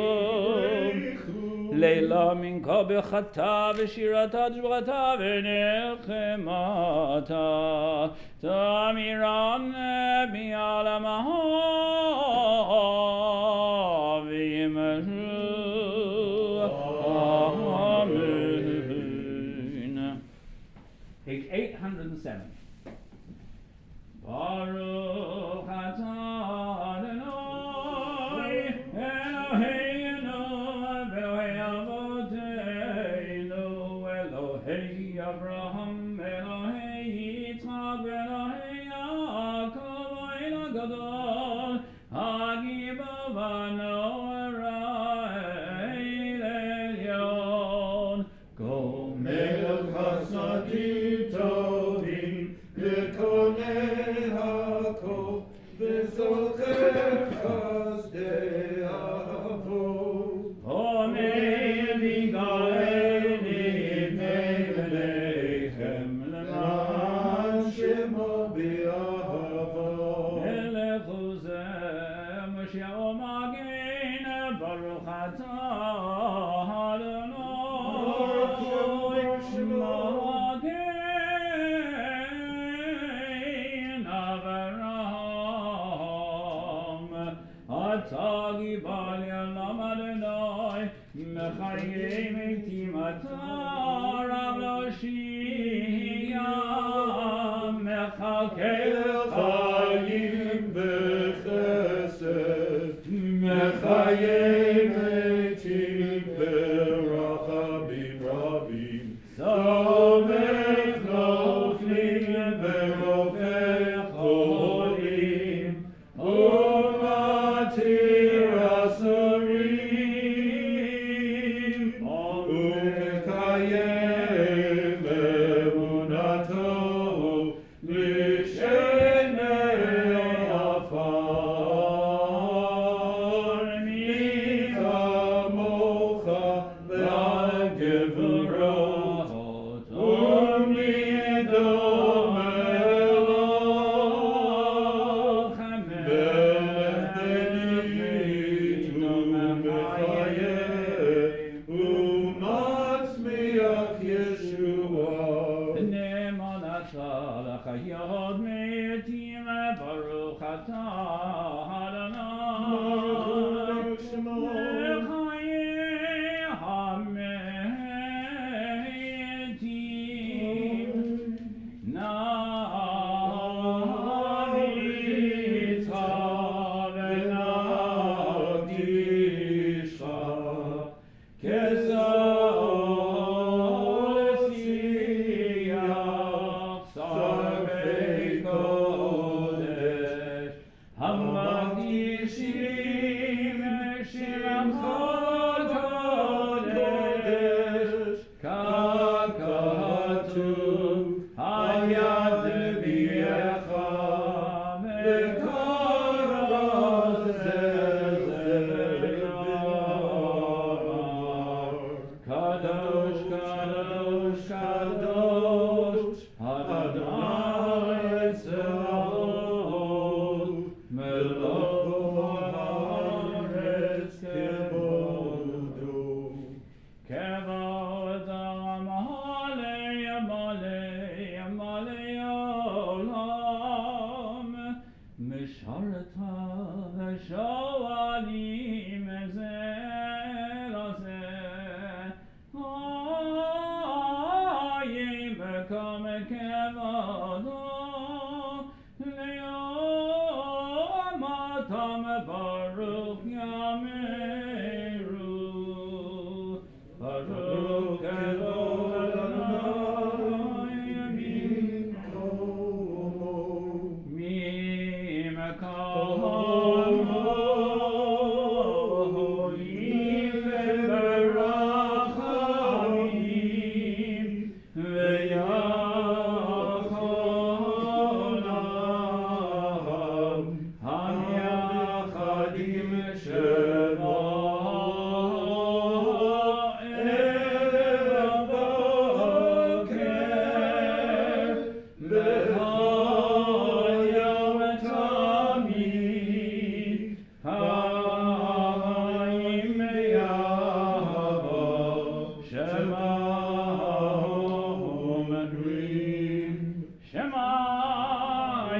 Leila Minko B'chata V'shirata D'shbata V'nechemata Tamiran B'yalamaha V'yimashu Amen. Page 807. Baruch atah Adonai Eloheinu Elohei avoteinu Elohei Avraham Elohei Yitzchak Elohei Yaakov Elohei Gadol Hagibah V'Noarei Elyon Gomel Chasadim Tovim V'konei Hakol V'zocher Chazdei Avot Homei Vigael Nivnei V'lechem L'man Shemo B'Ahava Melech Uzeh Moshiach Magen Baruch atah Adonai Magen Avraham אתה גיבל ילם אדוני, מחיי מתים אתה רב להושיע, מחכה חיים בחסד, מחיי מתים ברחמים רבים, סומך נופלים ברופא חולים, ומתיר אסורים, ומקיים אמונתו לשני עפר. מי כמוך והגברות, ומי דומה לך, מלך דנית ומחייב ומצמיח ישועה. נאמן אתה לחיות מתים, ברוך אתה אדוני, לחיי המתים. נריצך ונקדישך, כסול שיח שרפי קודש, המקדישים שמך קודש, ככתוב על יד נביאך, וקרא זלזל קדוש קדוש קדוש אדוני צבאות, מלוך הארץ כבודו. כבודם מלא מלא מלא עולם, משרתיו שואלים זה לזה, מקום כבודו ליום אתם ברוך יאמרו, ברוך כבוד אדוני ממקומו יפן ברחמים ויחונם המייחדים שמו ערב בוקר בכל יום תמיד, פעמיים יבוא שמם אומרים, שמע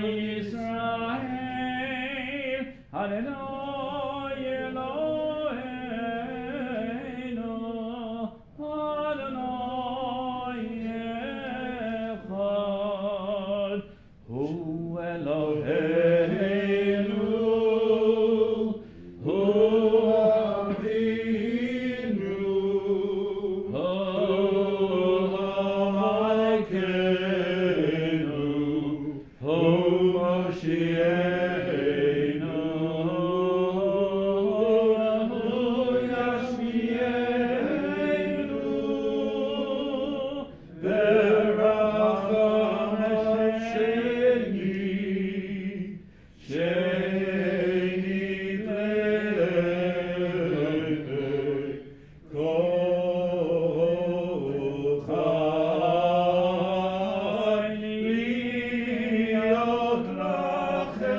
ישראל אדוני אלוהינו אדוני אחד, הוא אלוהינו, הוא אבינו, הוא מלכנו, הוא מושיענו, הוא ישמיענו ברחמיו שנית לעיני כל חי להיות לכם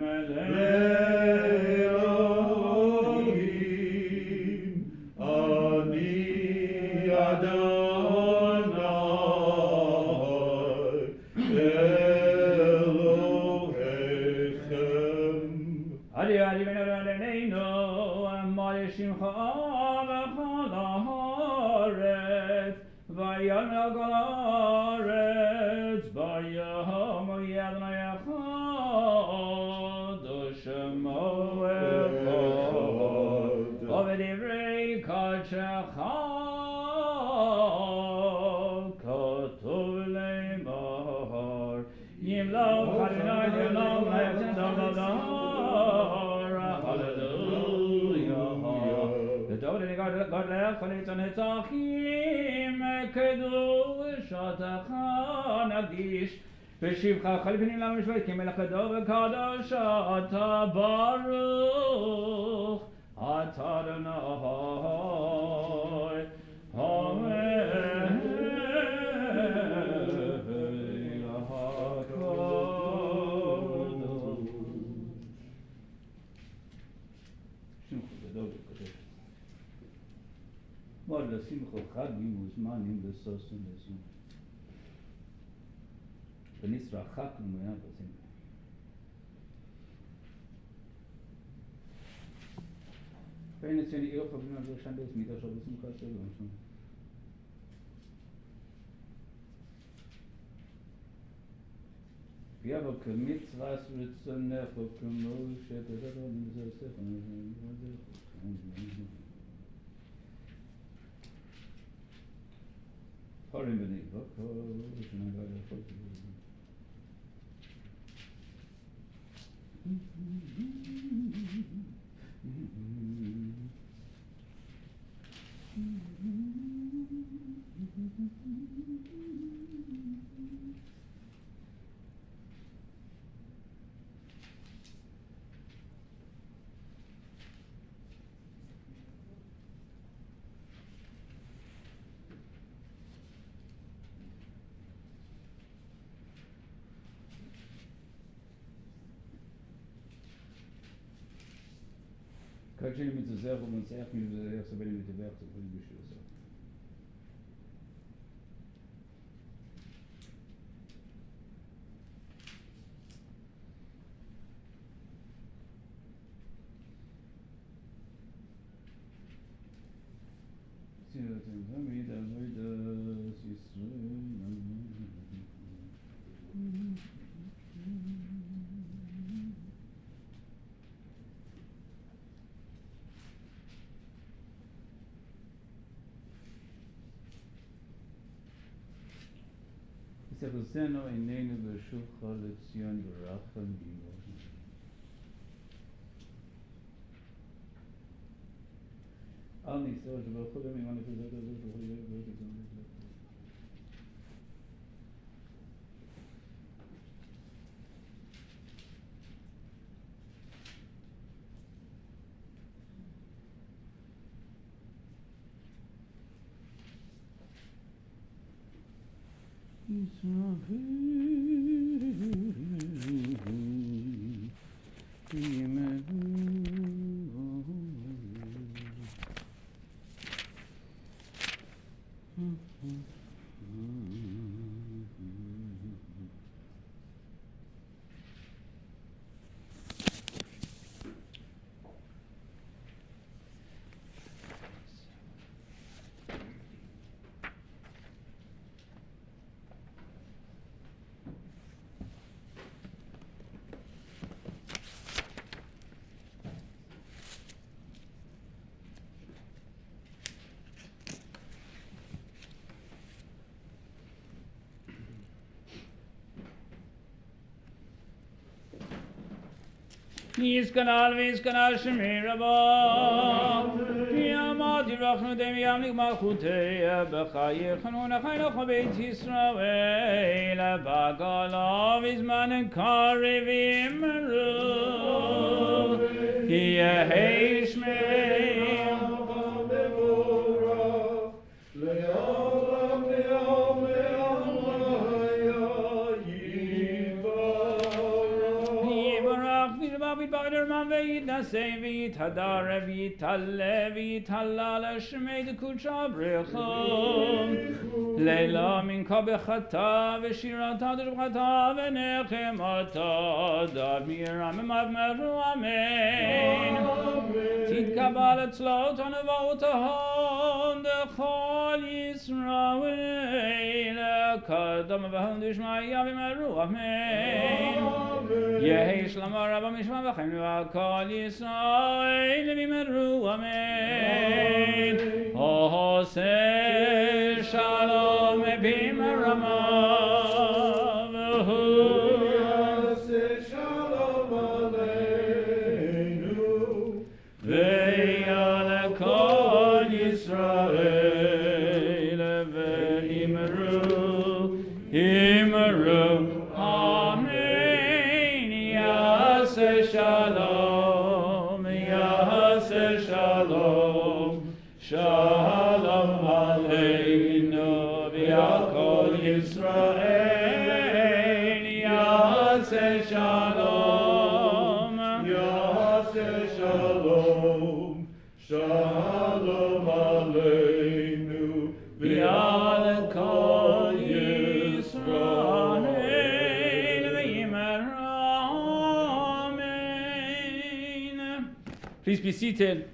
לאלוהים, אני אדוני אלוהיכם. ויעדיבנו לעינינו, עמד שמך בכל הארץ, ויעל על כל הארץ, ביום יהיה אדוני אחד, ושמו אחד, ובדברי קודשך כתוב לאמור, ימלוך אדוני ימלוך לעתיד God lecha netzachim kedushatach nagdish v'shivcha chalipnim lamishvot k'melech gadol v'kadosh ata baruch ata Adonai Amen. Mor לשמחו חג מוזמנים בסוסון לזום. ונשרחקנו מיד בשמחה. ואין אצלני עיר חברים על ראשן בסמידה של בשמחה שלו. ויבוא כמצווה רצונך וכמו שתדבר מזה ספר. Horim b'nei v'kol, shenagay l'chol t'v'zim. Как же mit so sehr und sehr mit der erste Welle mit der Werk zu bringen beschlossen. Sie hat wieder יחזנו עינינו בשובך לציון ברחמים. אל ניסו שברכו גם אם הנפזת הזאת וכל יהיה ברכת זאת. Yizkor Shemir Rabba Yamad Yirachnu Dem Yamlik Malchutei B'chayir Chanun Achaynoch Beit Yisrael B'galav Izman Karivim Ru Yehei Shmei ויתברך רמם ויתנשא ויתהדר ויתעלה ויתהלל שמי דקודשא בריחו לילה מנחה בחטא ושירתה דשבחתה ונחמתה דב מירממיו מרו אמן תתקבל אצלות הנבואות ההון דכל ישראל קדם והון דשמיא ומרו אמן יהי שלמה רבה משמע וחיים וכל ישראל ומרו אמן עושה שלום במרמיו יעשה שלום עלינו ויעל כל ישראל ואמרו אמן יעשה שלום יעשה שלום שלום עלינו ועל כל ישראל יעשה שלום יעשה שלום שלום עלינו ועל כל ישראל ואמרו אמן. Please be seated.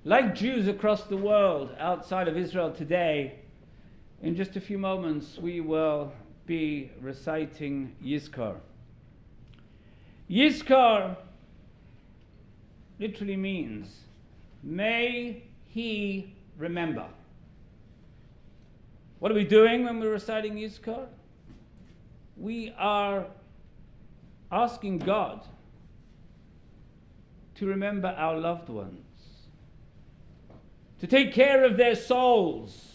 Like Jews across the world outside of Israel today, in just a few moments we will be reciting Yizkor. Yizkor literally means, may he remember. What are we doing when we're reciting Yizkor? We are asking God to remember our loved ones, to take care of their souls.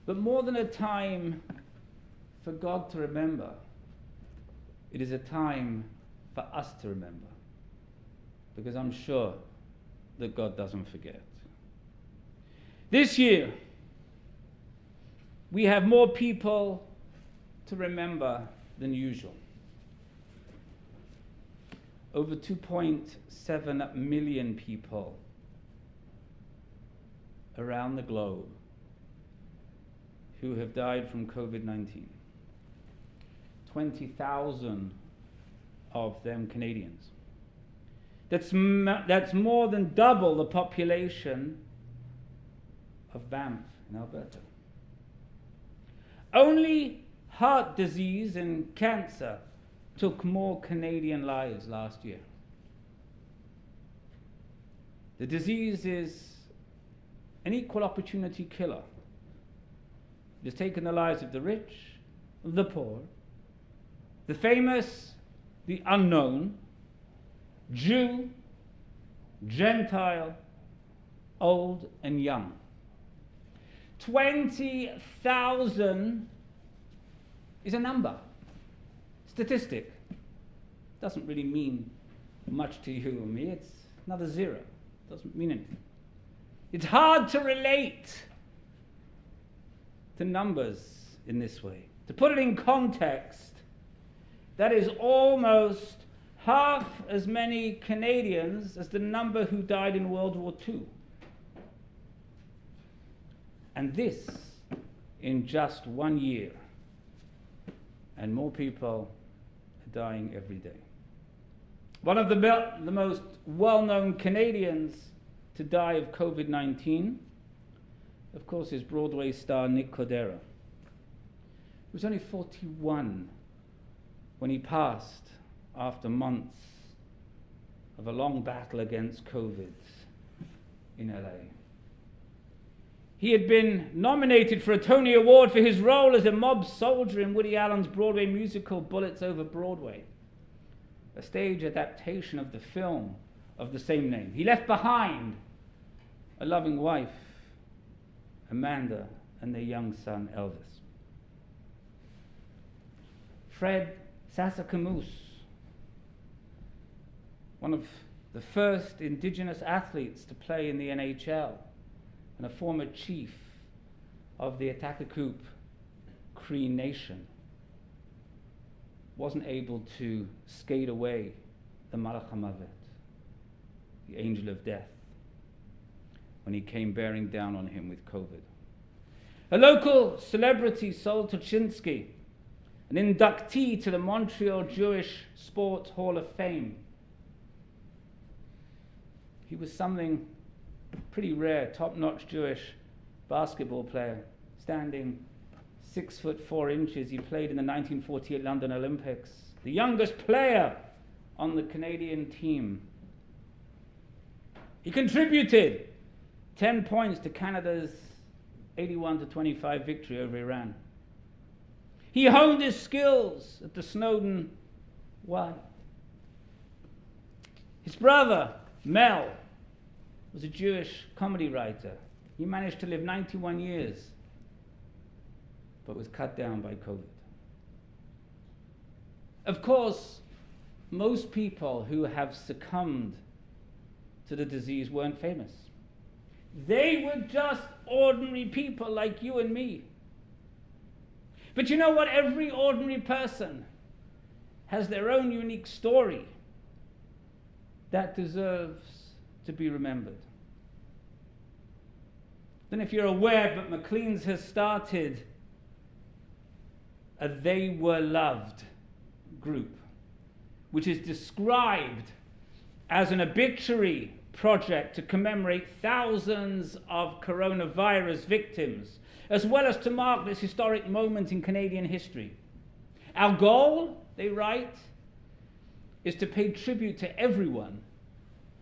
But more than a time for God to remember, it is a time for us to remember, because I'm sure that God doesn't forget. This year, we have more people to remember than usual. Over 2.7 million people around the globe who have died from COVID-19. 20,000 of them Canadians. That's more than double the population of Banff in Alberta. Only heart disease and cancer took more Canadian lives last year. The disease is an equal opportunity killer. It has taken the lives of the rich, the poor, the famous, the unknown, Jew, Gentile, old and young. 20,000 is a number. Statistic. Doesn't really mean much to you or me. It's another zero. Doesn't mean anything. It's hard to relate to numbers in this way. To put it in context, that is almost half as many Canadians as the number who died in World War II. And this in just 1 year. And more people are dying every day. One of the most well-known Canadians to die of COVID-19, of course, is Broadway star Nick Cordero. He was only 41 when he passed after months of a long battle against COVID in LA. He had been nominated for a Tony Award for his role as a mob soldier in Woody Allen's Broadway musical Bullets Over Broadway, a stage adaptation of the film of the same name. He left behind a loving wife, Amanda, and their young son, Elvis. Fred Sasakamoose, one of the first indigenous athletes to play in the NHL, and a former chief of the Atakakuk Cree Nation, wasn't able to skate away the Malach HaMavet, the angel of death, when he came bearing down on him with COVID. A local celebrity, Sol Tuchinski, an inductee to the Montreal Jewish Sports Hall of Fame. He was something pretty rare, top-notch Jewish basketball player, standing 6'4". He played in the 1948 London Olympics, the youngest player on the Canadian team. He contributed 10 points to Canada's 81-25 victory over Iran. He honed his skills at the Snowden Y. His brother, Mel, was a Jewish comedy writer. He managed to live 91 years, but was cut down by COVID. Of course, most people who have succumbed to the disease weren't famous. They were just ordinary people like you and me. But you know what? Every ordinary person has their own unique story that deserves to be remembered. Then if you're aware, but Maclean's has started a They Were Loved group, which is described as an obituary project to commemorate thousands of coronavirus victims, as well as to mark this historic moment in Canadian history. Our goal, they write, is to pay tribute to everyone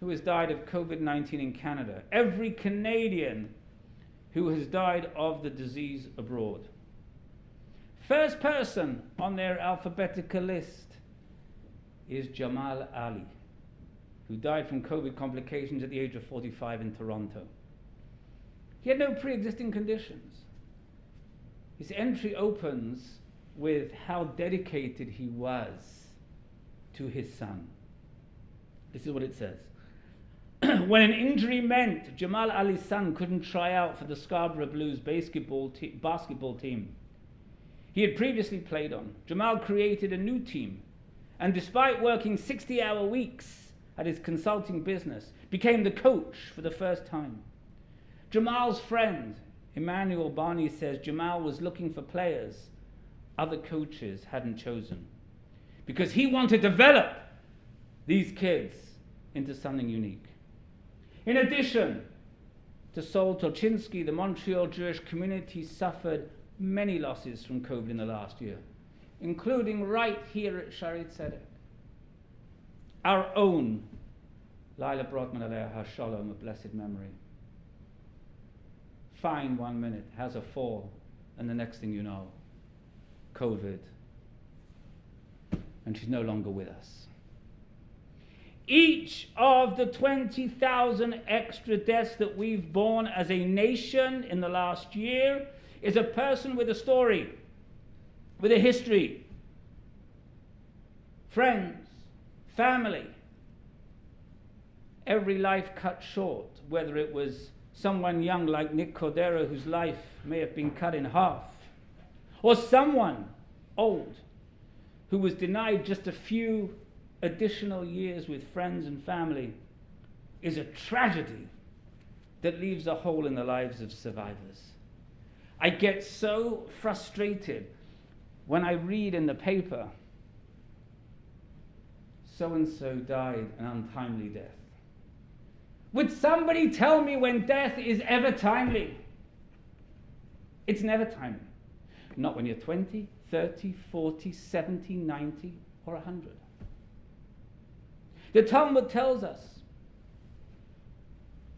who has died of COVID-19 in Canada, every Canadian who has died of the disease abroad. First person on their alphabetical list is Jamal Ali, who died from COVID complications at the age of 45 in Toronto. He had no pre-existing conditions. His entry opens with how dedicated he was to his son. This is what it says. When an injury meant Jamal Ali's son couldn't try out for the Scarborough Blues basketball team he had previously played on, Jamal created a new team, and despite working 60-hour weeks at his consulting business, became the coach for the first time. Jamal's friend, Emmanuel Barney, says Jamal was looking for players other coaches hadn't chosen because he wanted to develop these kids into something unique. In addition to Sol Tuchinski, the Montreal Jewish community suffered many losses from COVID in the last year, including right here at Shaare Zedek. Our own Lila Brockman Aleha HaShalom, a blessed memory. Fine 1 minute, has a fall, and the next thing you know, COVID. And she's no longer with us. Each of the 20,000 extra deaths that we've borne as a nation in the last year is a person with a story, with a history, friends, family. Every life cut short, whether it was someone young like Nick Cordero, whose life may have been cut in half, or someone old who was denied just a few additional years with friends and family, is a tragedy that leaves a hole in the lives of survivors. I get so frustrated when I read in the paper, so-and-so died an untimely death. Would somebody tell me when death is ever timely? It's never timely. Not when you're 20, 30, 40, 70, 90, or 100. The Talmud tells us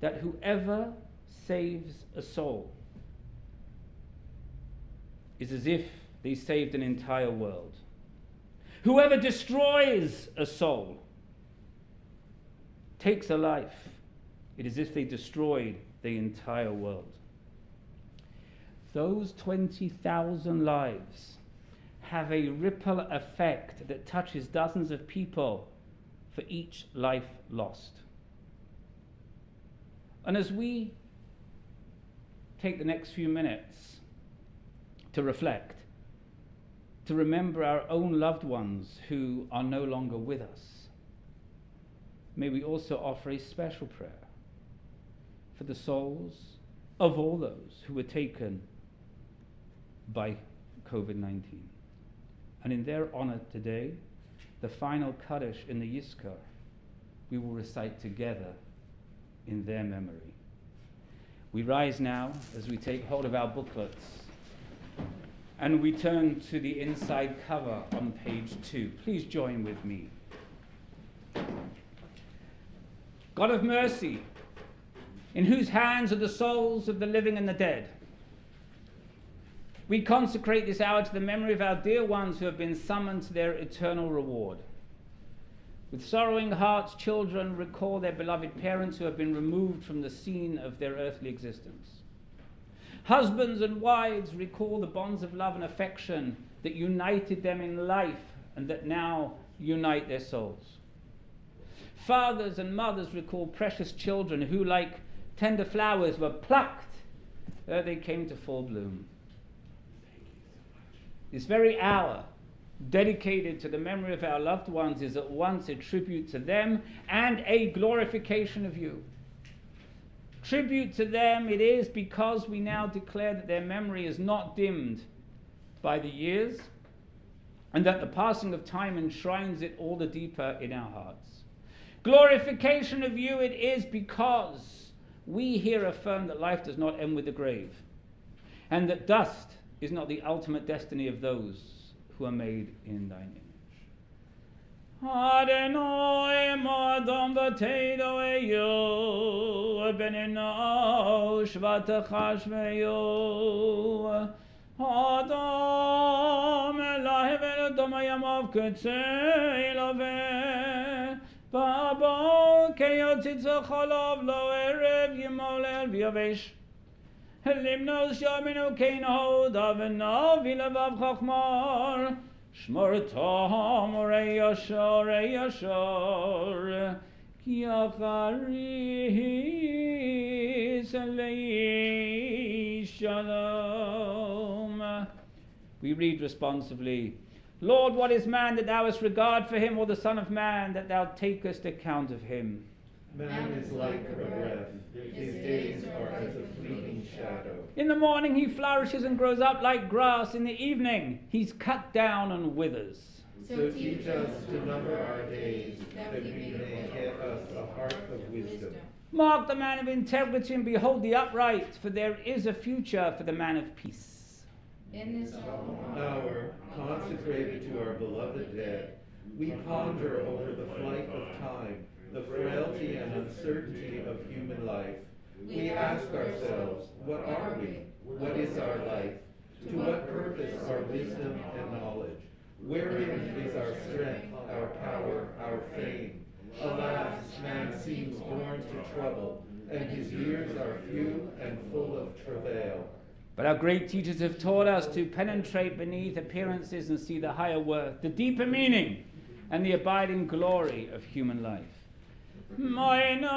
that whoever saves a soul is as if they saved an entire world. Whoever destroys a soul takes a life. It is as if they destroyed the entire world. Those 20,000 lives have a ripple effect that touches dozens of people for each life lost. And as we take the next few minutes to reflect, to remember our own loved ones who are no longer with us, may we also offer a special prayer for the souls of all those who were taken by COVID-19. And in their honor today, the final Kaddish in the Yizkor, we will recite together in their memory. We rise now as we take hold of our booklets and we turn to the inside cover on page 2. Please join with me. God of mercy, in whose hands are the souls of the living and the dead, we consecrate this hour to the memory of our dear ones who have been summoned to their eternal reward. With sorrowing hearts, children recall their beloved parents who have been removed from the scene of their earthly existence. Husbands and wives recall the bonds of love and affection that united them in life and that now unite their souls. Fathers and mothers recall precious children who, like tender flowers, were plucked ere they came to full bloom. This very hour, dedicated to the memory of our loved ones, is at once a tribute to them and a glorification of you. Tribute to them it is because we now declare that their memory is not dimmed by the years and that the passing of time enshrines it all the deeper in our hearts. Glorification of you it is because we here affirm that life does not end with the grave and that dust is not the ultimate destiny of those who are made in thine image. Adonai Madam Vatedo Eyo Benino Shvatachash Veyo Adam Elahevel Domayamav Kutsei Love Babo Keyotzitza Chalav Lo Erev Yimolel Vyavesh Limnos Yaminu Keino Davino Vilavav Chachmar Shmor Tom Rei Yashor Ki Acharis Alei Shalom. We read responsively, Lord, what is man that thou hast regard for him, or the son of man that thou takest account of him? Man is like a breath, his days are as a fleeting shadow. In the morning he flourishes and grows up like grass. In the evening he's cut down and withers. So teach us to number our days, that we may get us a heart of wisdom. Mark the man of integrity and behold the upright, for there is a future for the man of peace. In this hour, consecrated to our beloved dead, we ponder over the flight of time, the frailty and uncertainty of human life. We ask ourselves, what are we? What is our life? To what purpose are wisdom and knowledge? Wherein is our strength, our power, our fame? Alas, man seems born to trouble, and his years are few and full of travail. But our great teachers have taught us to penetrate beneath appearances and see the higher worth, the deeper meaning, and the abiding glory of human life. Moino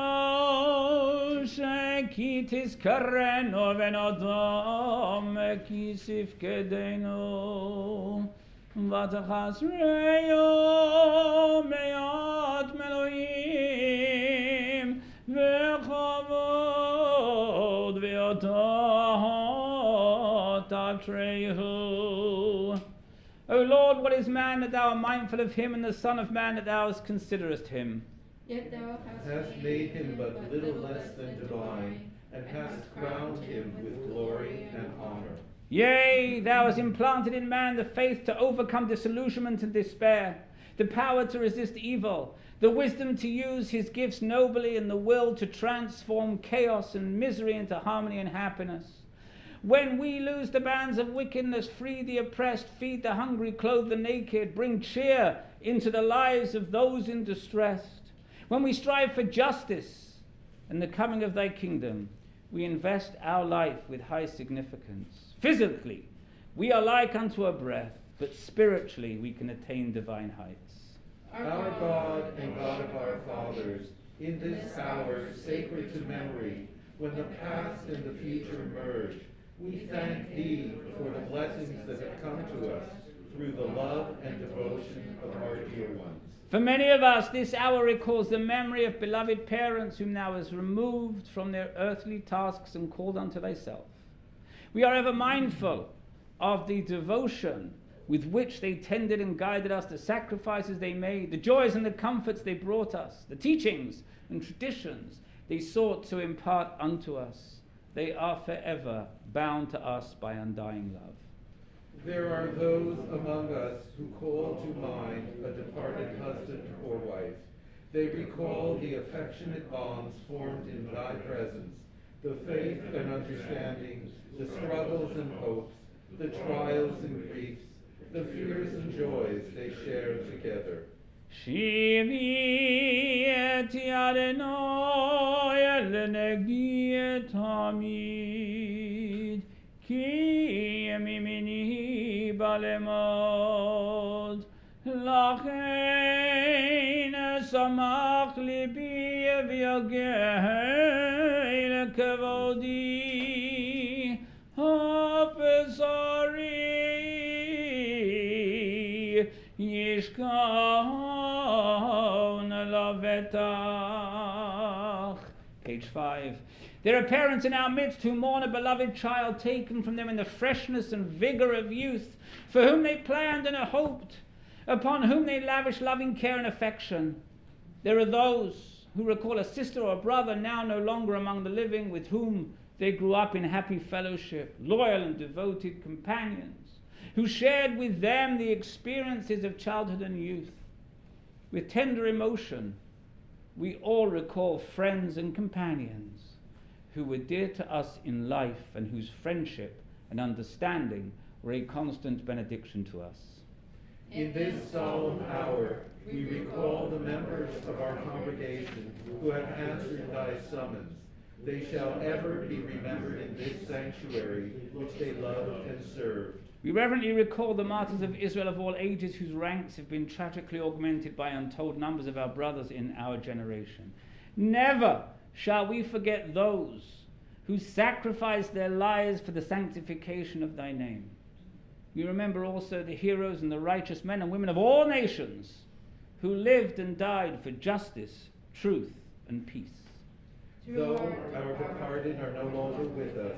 shekitis kareno venodom kisif kedeno vatachas reyo meat meloim vechavod veotot avtrehu. O Lord, what is man that thou art mindful of him, and the son of man that thou considerest him? Yet thou hast made him but little less than divine, and hast crowned him with glory and honor. Yea, thou hast implanted in man the faith to overcome disillusionment and despair, the power to resist evil, the wisdom to use his gifts nobly, and the will to transform chaos and misery into harmony and happiness. When we lose the bands of wickedness, free the oppressed, feed the hungry, clothe the naked, bring cheer into the lives of those in distress. When we strive for justice and the coming of thy kingdom, we invest our life with high significance. Physically, we are like unto a breath, but spiritually we can attain divine heights. Our God and God of our fathers, in this hour sacred to memory, when the past and the future merge, we thank Thee for the blessings that have come to us through the love and devotion of our dear ones. For many of us, this hour recalls the memory of beloved parents whom Thou hast removed from their earthly tasks and called unto Thyself. We are ever mindful of the devotion with which they tended and guided us, the sacrifices they made, the joys and the comforts they brought us, the teachings and traditions they sought to impart unto us. They are forever bound to us by undying love. There are those among us who call to mind a departed husband or wife. They recall the affectionate bonds formed in Thy presence, the faith and understanding, the struggles and hopes, the trials and griefs, the fears and joys they shared together. Shivi et Adonai el negi et hamid ki mimini balemod lachein samach libi v'yagei lekavodi hafezari Yishkon lavetach. Page 5. There are parents in our midst who mourn a beloved child taken from them in the freshness and vigor of youth, for whom they planned and hoped, upon whom they lavished loving care and affection. There are those who recall a sister or a brother now no longer among the living, with whom they grew up in happy fellowship, loyal and devoted companions, who shared with them the experiences of childhood and youth. With tender emotion, we all recall friends and companions who were dear to us in life and whose friendship and understanding were a constant benediction to us. In this solemn hour, we recall the members of our congregation who have answered Thy summons. They shall ever be remembered in this sanctuary which they loved and served. We reverently recall the martyrs of Israel of all ages whose ranks have been tragically augmented by untold numbers of our brothers in our generation. Never shall we forget those who sacrificed their lives for the sanctification of Thy name. We remember also the heroes and the righteous men and women of all nations who lived and died for justice, truth, and peace. Though our departed are no longer with us,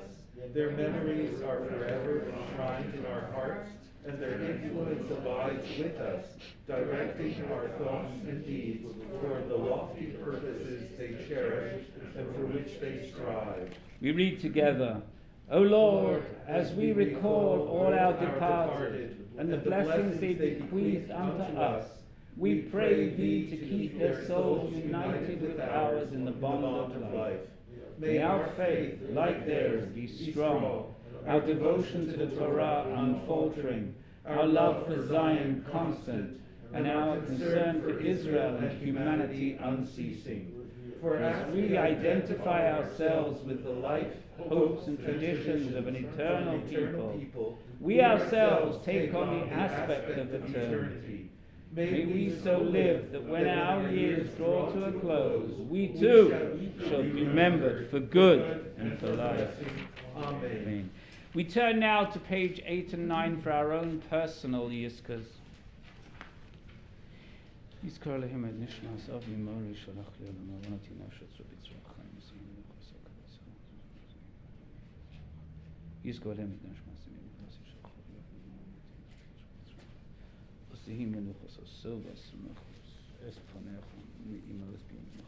their memories are forever enshrined in our hearts, and their influence abides with us, directing our thoughts and deeds toward the lofty purposes they cherish and for which they strive. We read together, O Lord, as we recall all our departed and the blessings they bequeathed unto us, we pray Thee to keep their souls united with ours in the bond of life. May our faith, like theirs, be strong, our devotion to the Torah unfaltering, our love for Zion constant, and our concern for Israel and humanity unceasing. For as we identify ourselves with the life, hopes, and traditions of an eternal people, we ourselves take on the aspect of eternity. May we so live that when our years draw to a close, we too shall be remembered for good and for life. Amen. We turn now to page 8 and 9 for our own personal Yizkors. Yizkor lehem et nishmas avi mori shalach le'olam avonati nafshat zobitzrach chaim yisrael v'chosok ha'vasol. Yizkor lehem et nishmas avi mori shalach Osihim menuchos osovas mechos es panechon mi'imos b'yom.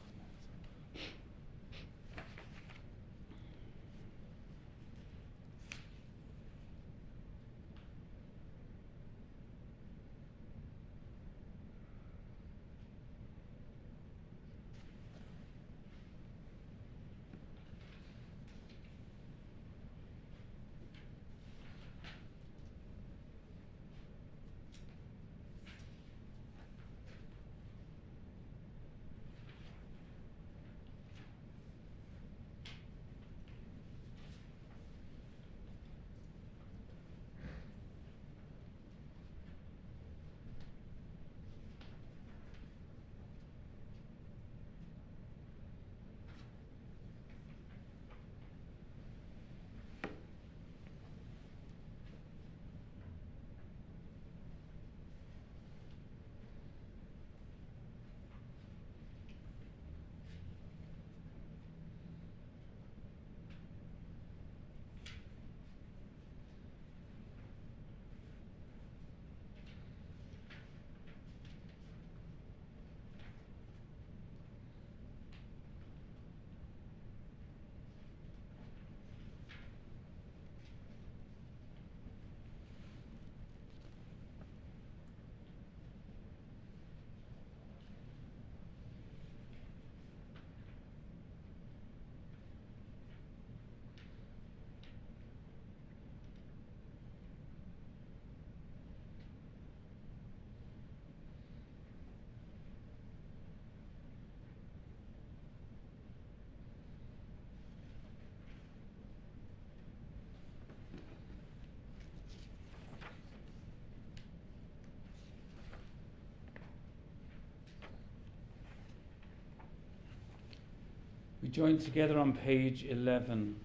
We join together on page 11.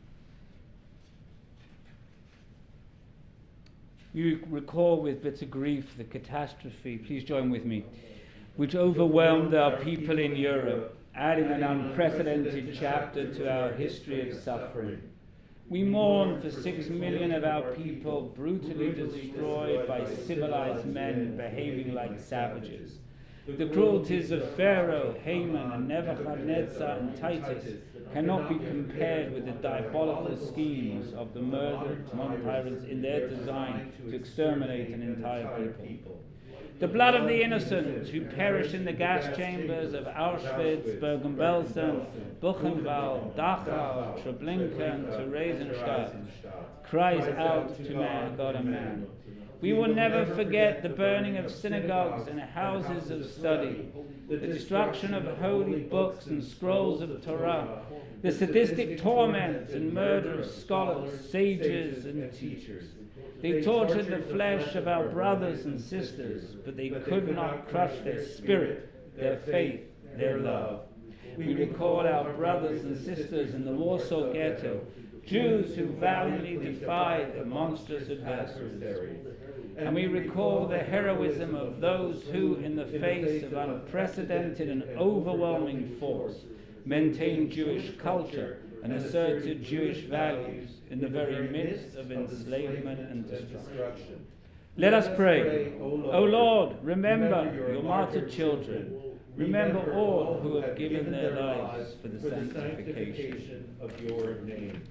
You recall with bitter grief the catastrophe, please join with me, which overwhelmed our people in Europe, adding an unprecedented chapter to our history of suffering. We mourn for 6 million of our people brutally destroyed by civilized men behaving like savages. The cruelties of Pharaoh, Haman, and Nebuchadnezzar and Titus cannot be compared with the diabolical schemes of the murdered tyrants in their design to exterminate an entire people. The blood of the innocent who perished in the gas chambers of Auschwitz, Bergen-Belsen, Buchenwald, Dachau, Treblinka, and Theresienstadt cries out to God and man. We will never forget the burning of synagogues and houses of study, the destruction of holy books and scrolls of Torah, the sadistic torment and murder of scholars, sages, and teachers. They tortured the flesh of our brothers and sisters, but they could not crush their spirit, their faith, their love. We recall our brothers and sisters in the Warsaw Ghetto, Jews who valiantly defied the monstrous adversaries. And we recall the heroism of those who, in the face of unprecedented and overwhelming force, maintained Jewish culture and asserted Jewish values in the very midst of enslavement and destruction. Let us pray. O Lord, remember your martyred children. Remember all who have given their lives for the sanctification of your name.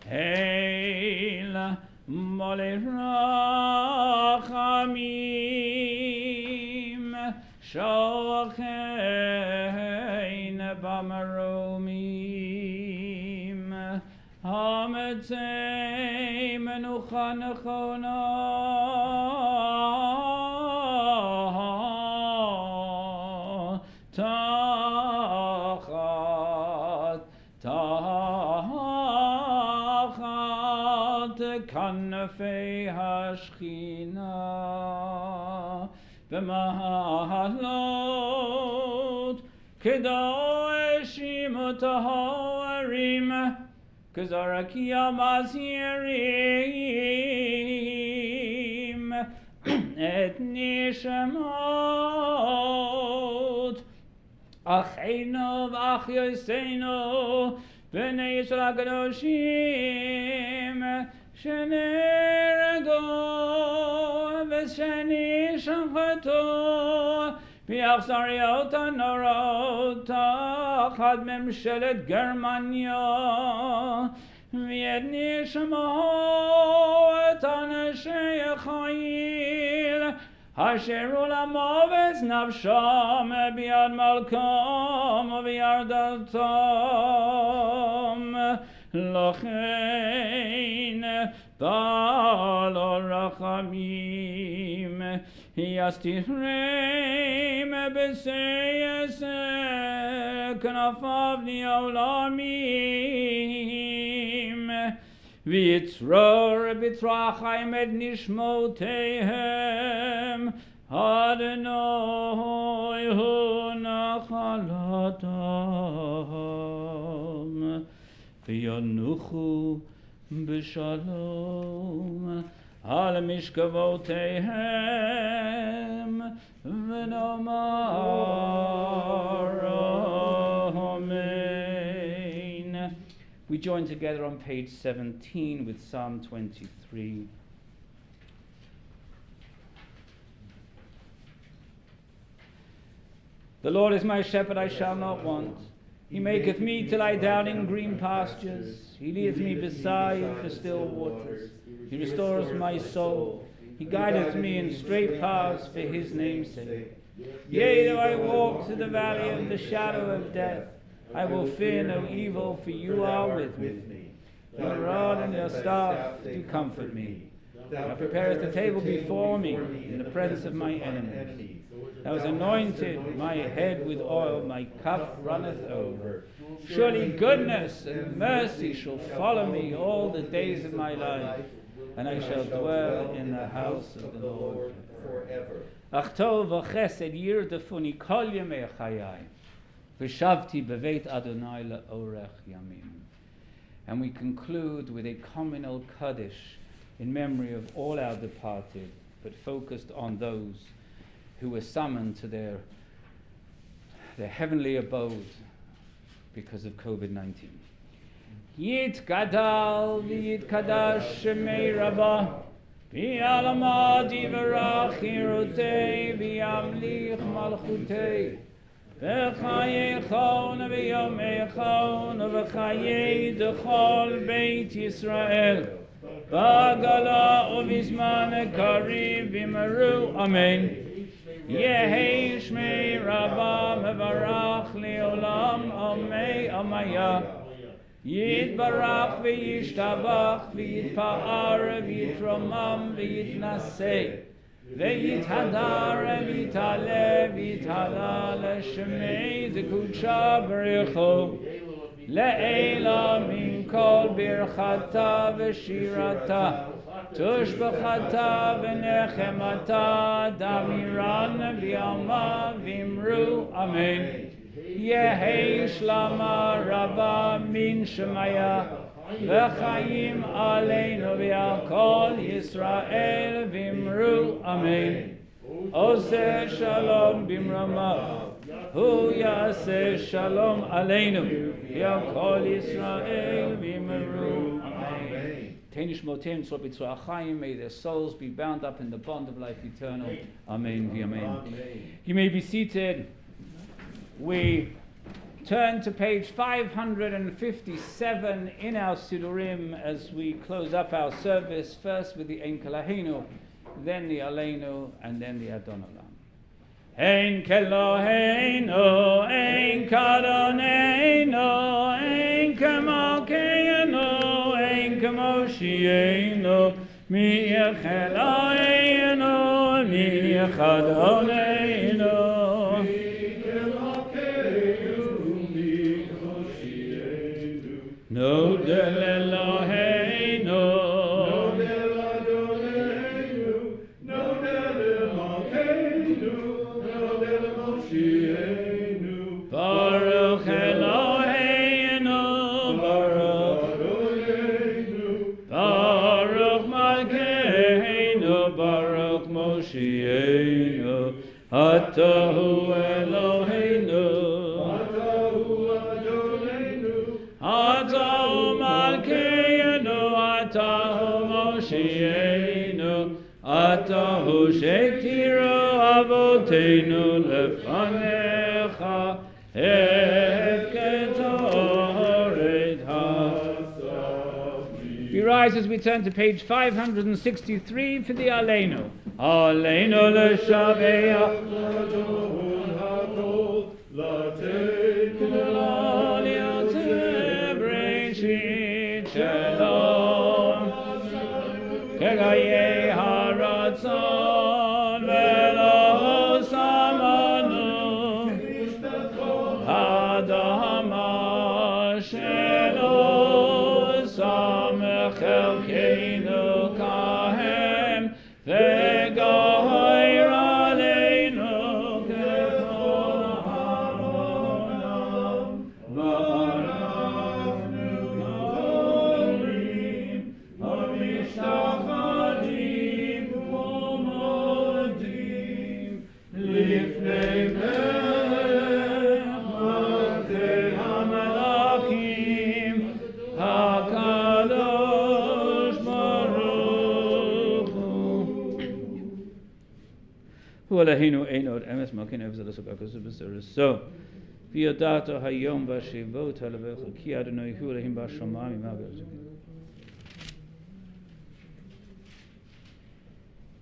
Hail, Mole Rachamim, Shochein Bamaromim, Hametei Menucha Nechona, Tachat Kanafei Hashchina, B'mahalot Kedoshim Utahorim, Kazarakia Mazirim, Et Nishamot Acheinu v'achyoseinu b'nei Yisrael HaKadoshim sheneherago v'shenishachatu b'achzariot hanorot tachad memshelet Germania v'et nishamot anashei Chayil Asher ulamoves nafsham biyad malkom v'yardatom lochein balo rachamim yastirem b'seyesek knafav ni'olamim V'yitzror b'trachayim et nishmoteihem Adonai hu nachalatam V'yanuchu b'shalom al mishkavoteihem v'nomar amen. We join together on page 17 with Psalm 23. The Lord is my shepherd, I shall not want. He maketh me to lie down in green pastures. He leadeth me beside the still waters. He restores my soul. He guideth me in straight paths for his name's sake. Yea, though I walk through the valley of the shadow of death, I will fear no evil, for you are with me. Your rod and your staff do comfort me. Thou preparest a table before me in the presence of my enemies. Thou hast anointed my head with oil, my cup runneth over. Surely goodness and mercy shall follow me all the days of my life, and I shall dwell in the house of the Lord forever. Ach tov v'chesed yirdefuni kol yemei chayai. V'shavti beveit Adonai le'orech yamim. And we conclude with a communal Kaddish in memory of all our departed, but focused on those who were summoned to their heavenly abode because of COVID-19. Yit gadal v'yit kadash shemei rabah v'yalama divarach hirotei v'yamlich malchutei v'chayechon v'yomechon v'chayei dechol beit Yisrael v'agala uvizman kariv v'meru amen. Yehi shmei rabah mevarach leolam amei amaya Yitbarach v'yishtabach v'yitpa'ar v'yitromam v'yitnaseh v'yithadar v'yitale v'yithala l'shemei d'kudsha b'richo le'ela min kol birchata v'shirata tushbachata v'nechemata damiran v'yama v'imru amen. Yehi shlama rabba min shemaya v'chayim aleinu v'al kol Yisrael v'imru amen. Oseh shalom b'mramav hu yaseh shalom aleinu v'al kol Yisrael v'imru amen. Tenish motim tzor b'tzor achayim, may their souls be bound up in the bond of life eternal. Amen v'amen. You may be seated. We turn to page 557 in our Sidurim as we close up our service, first with the Ein Kelohenu, then the Aleinu, and then the Adon Olam. Ein Kelohenu, Ein Kadonenu, Ein Kemalkeinu, Ein Kemoshienu, Mi Yechelayenu, Mi Yechadonenu. No del Eloheinu, no del Adonenu, no del Malkeinu, no del Moshienu. Baruch Eloheinu, Baruch Adonenu, Baruch Malkeinu, Baruch Moshienu. Atahu Eloheinu, Atahu Malkeinu, Atahu Moshienu, Atahu Shektiru Avoteinu Lefanecha Et Ketoret Hasavi. We rise as we turn to page 563 for the Aleinu. Aleinu L'Shaveach L'Adon HaKol L'Atein Shalom, Kegaye Haratzon Velo Samanu Hadama Shelo Samech Elkeinu Kahem Vegoy Aleinu Kechol Hamonam Eloheinu einod emes makin evzelos akakus b'seres. So, v'yodato hayom v'shivot halevecha ki Adonai hu Elohim b'shamayim v'agos.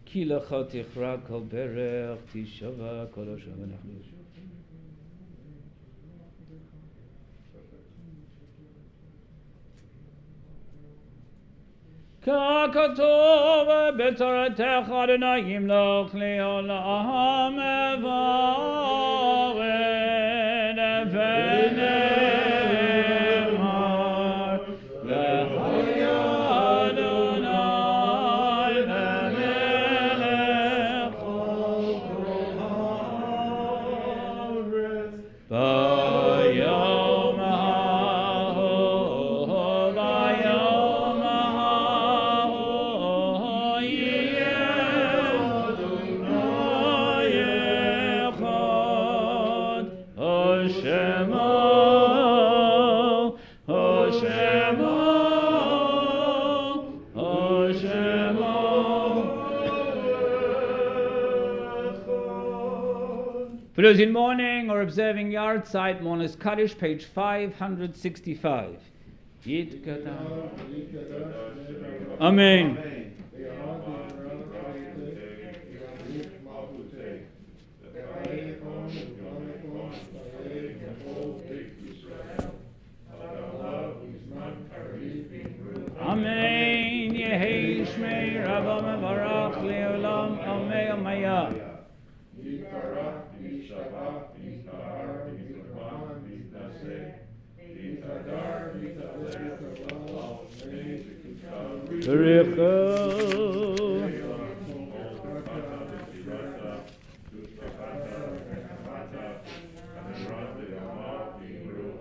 Ki lecha tichra kol berech tishava kol hashem. ככתוב בתורתך אדוני ימלוך לעולם ועד ונאמר והיה אדוני למלך כל הארץ For those in mourning or observing yard site, Mourner's Kaddish, page 565. Amen. Amen. Yehi Shmei Rabba Mevarach Leolam Amei Amaya.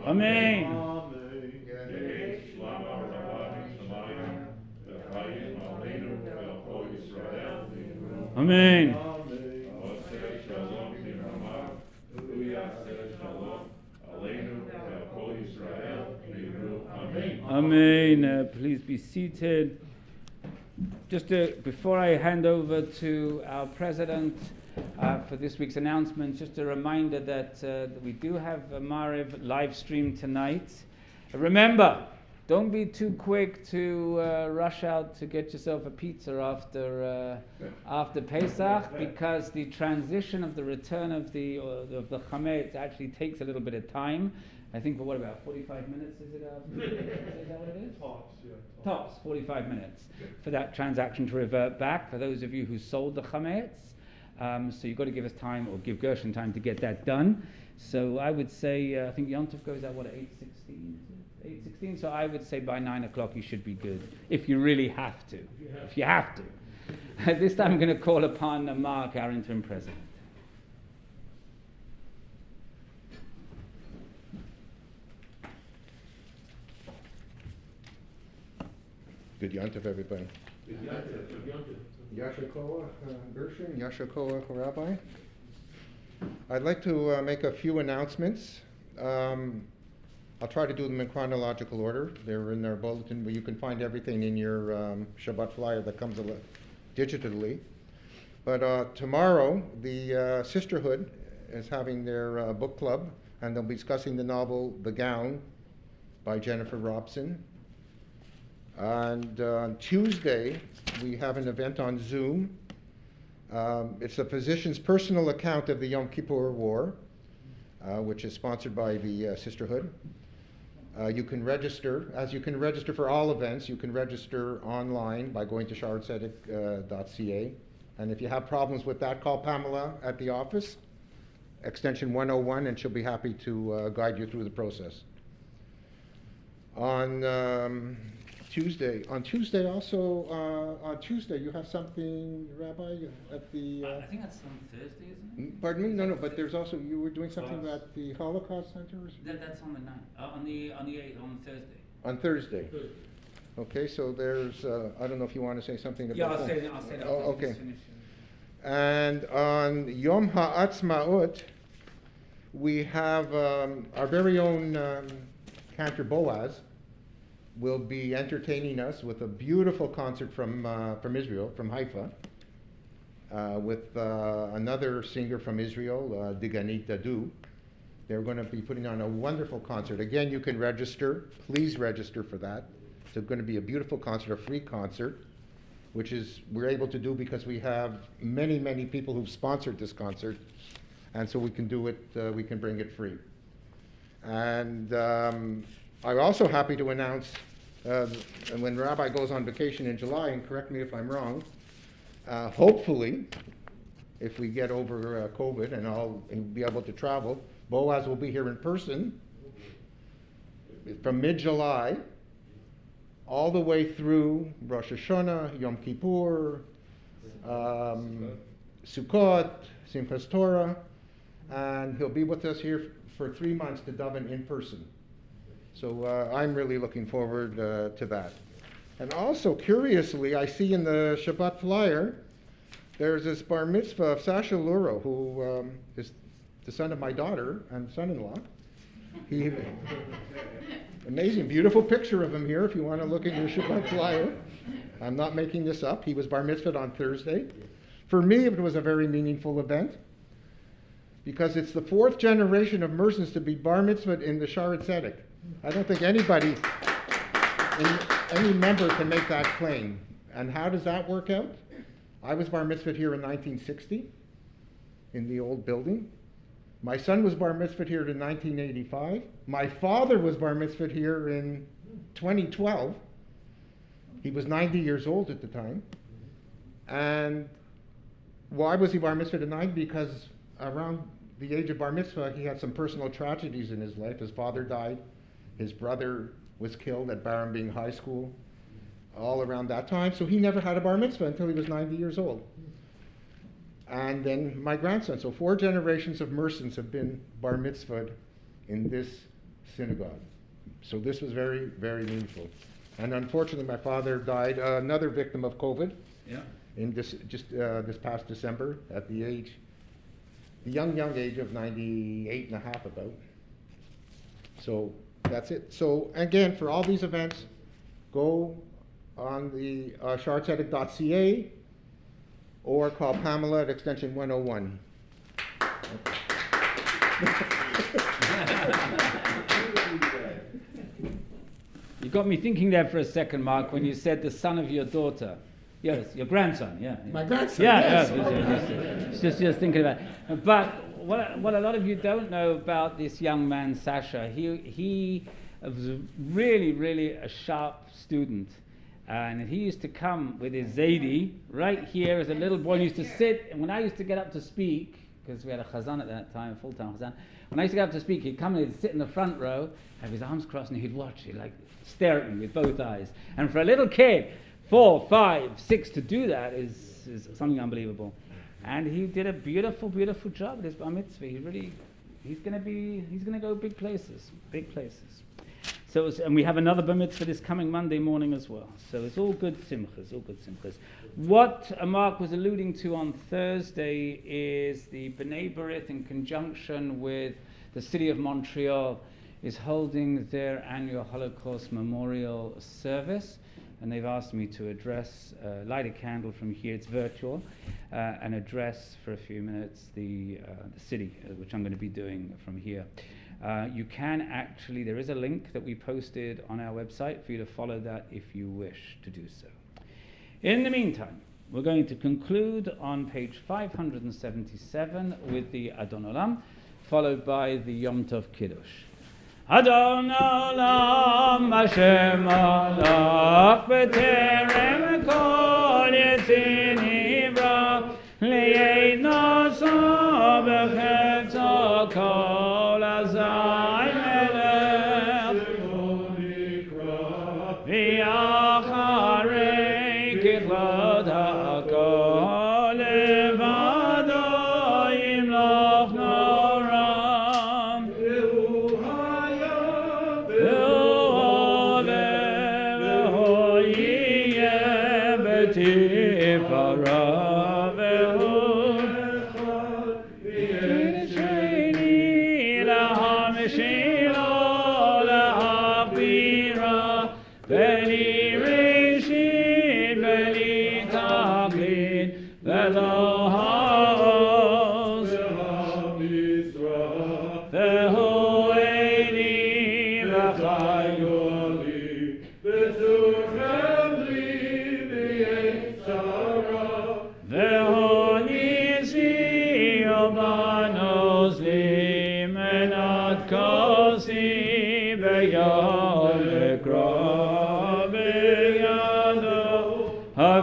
Amen. Amen. Amen. Please be seated. Just before I hand over to our president for this week's announcement, just a reminder that we do have a Mariv live stream tonight. Remember, don't be too quick to rush out to get yourself a pizza after Pesach, because the transition of the return of the chametz actually takes a little bit of time. I think for what, about 45 minutes is it? Is that what it is? Tops, yeah. Tops, 45 minutes for that transaction to revert back for those of you who sold the chametz. So you've got to give us time, or give Gershon time to get that done. So I would say, I think Yontov goes out, at 8:16? 8:16? So I would say by 9 o'clock you should be good, if you really have to. If you have to. At this time I'm going to call upon Mark, our interim president. Good Yontif, everybody. Yasher Koach, Gershon, Yasher Koach, Rabbi. I'd like to make a few announcements. I'll try to do them in chronological order. They're in our bulletin, but you can find everything in your Shabbat flyer that comes digitally. But tomorrow, the Sisterhood is having their book club, and they'll be discussing the novel The Gown by Jennifer Robson. And on Tuesday, we have an event on Zoom. It's a physician's personal account of the Yom Kippur War, which is sponsored by the Sisterhood. You can register, as you can register for all events, you can register online by going to ShaareZedek.ca. And if you have problems with that, call Pamela at the office, extension 101, and she'll be happy to guide you through the process. On Tuesday also, on Tuesday you have something, Rabbi, at the... I think that's on Thursday, isn't it? Pardon me? No, but there's also, you were doing something at the Holocaust Center? That's on the 9th, on the 8th, on Thursday. On Thursday. Okay, so there's, I don't know if you want to say something about Yeah, that. I'll say that. Oh, okay. And on Yom HaAtzmaut, we have our very own cantor Boaz will be entertaining us with a beautiful concert from Israel, from Haifa, with another singer from Israel, Diganit Dadu. They're going to be putting on a wonderful concert. Again, you can register. Please register for that. It's going to be a beautiful concert, a free concert, which is we're able to do because we have many, many people who've sponsored this concert, and so we can do it. We can bring it free. And I'm also happy to announce when Rabbi goes on vacation in July, and correct me if I'm wrong, hopefully, if we get over COVID and I'll be able to travel, Boaz will be here in person from mid-July all the way through Rosh Hashanah, Yom Kippur, Sukkot, Simchas Torah, and he'll be with us here for 3 months to daven in person. So I'm really looking forward to that. And also, curiously, I see in the Shabbat flyer, there's this bar mitzvah of Sasha Luro, who is the son of my daughter and son-in-law. He, amazing, beautiful picture of him here if you want to look at your Shabbat flyer. I'm not making this up. He was bar mitzvahed on Thursday. For me, it was a very meaningful event because it's the fourth generation of Mersons to be bar mitzvahed in the Shaare Zedek. I don't think anybody, any member can make that claim. And how does that work out? I was bar mitzvahed here in 1960 in the old building. My son was bar mitzvahed here in 1985. My father was bar mitzvahed here in 2012. He was 90 years old at the time. And why was he bar mitzvahed at 90? Because around the age of bar mitzvah, he had some personal tragedies in his life. His father died. His brother was killed at Barambing High School, all around that time. So he never had a bar mitzvah until he was 90 years old. And then my grandson. So 4 generations of Mersons have been bar mitzvahed in this synagogue. So this was very, very meaningful. And unfortunately, my father died, another victim of COVID, in this past December at the young age of 98 and a half about. So that's it. So again, for all these events, go on the shaarezedek.ca or call Pamela at extension 101. You got me thinking there for a second, Mark, when you said the son of your daughter. Yes, your grandson, yeah. My grandson, yes. yes. Just thinking about it. But what a lot of you don't know about this young man, Sasha, he was really, really a sharp student. And he used to come with his Zaidi right here as a little boy. He used to sit, and when I used to get up to speak, because we had a chazan at that time, a full-time chazan, when I used to get up to speak, he'd come and he'd sit in the front row, have his arms crossed, and he'd watch. He'd like stare at me with both eyes. And for a little kid, 4, 5, 6, to do that is something unbelievable. And he did a beautiful, beautiful job at his bar mitzvah. He's going to go big places. So, and we have another bar mitzvah this coming Monday morning as well. So it's all good simchas. What Mark was alluding to on Thursday is the B'nai B'rith, in conjunction with the city of Montreal, is holding their annual Holocaust Memorial Service. And they've asked me to address, light a candle from here, it's virtual, and address for a few minutes the city, which I'm going to be doing from here. You can actually, there is a link that we posted on our website for you to follow that if you wish to do so. In the meantime, we're going to conclude on page 577 with the Adon Olam, followed by the Yom Tov Kiddush. Adon Olam Hashem Alach B'terem Kol Yetzir Nivra Li'ed Noso B'chetzo Kol Azay Melech V'yacharei Kichlot HaKol Levado Yimloch Noram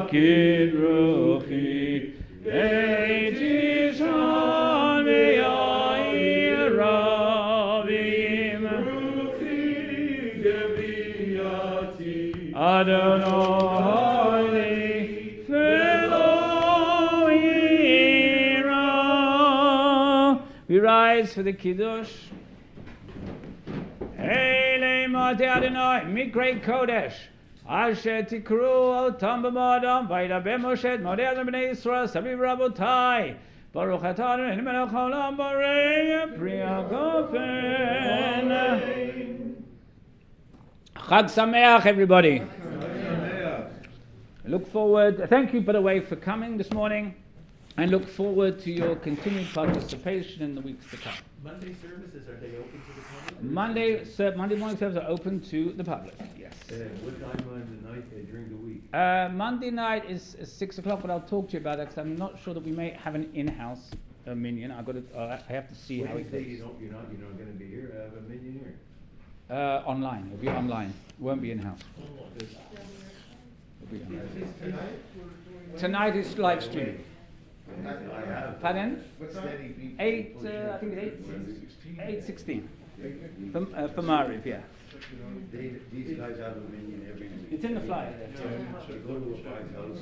Kid Ruchi, Eitishon v'yair Ravim, Ruchi geviyati, Adonai v'lo yira. We rise for the Kiddush. Eilei Mate Adonai, Mikrei Kodesh. Asher tikru otam b'madam v'yidaber Moshe et Modeh Adon b'nei Yisrael saviv rabotai Baruch atah Adonai melech haolam borei pri hagofen. Chag Sameach, everybody. Look forward. Thank you, by the way, for coming this morning, and look forward to your continued participation in the weeks to come. Monday services, are they open to the public? Monday morning services are open to the public. Yes. What time on the night during the week? Monday night is 6 o'clock, but I'll talk to you about that because I'm not sure that we may have an in-house minion. I have to see how it goes. You're not going to be here. Have a minion here. Online. It'll be online. Won't be in-house. It'll be online. Tonight is live streaming. Pardon? Steady people. 8. I think it's 8:16. For Mariv, yeah. These guys have a minion every week. It's in the flyer. They go to a guy's house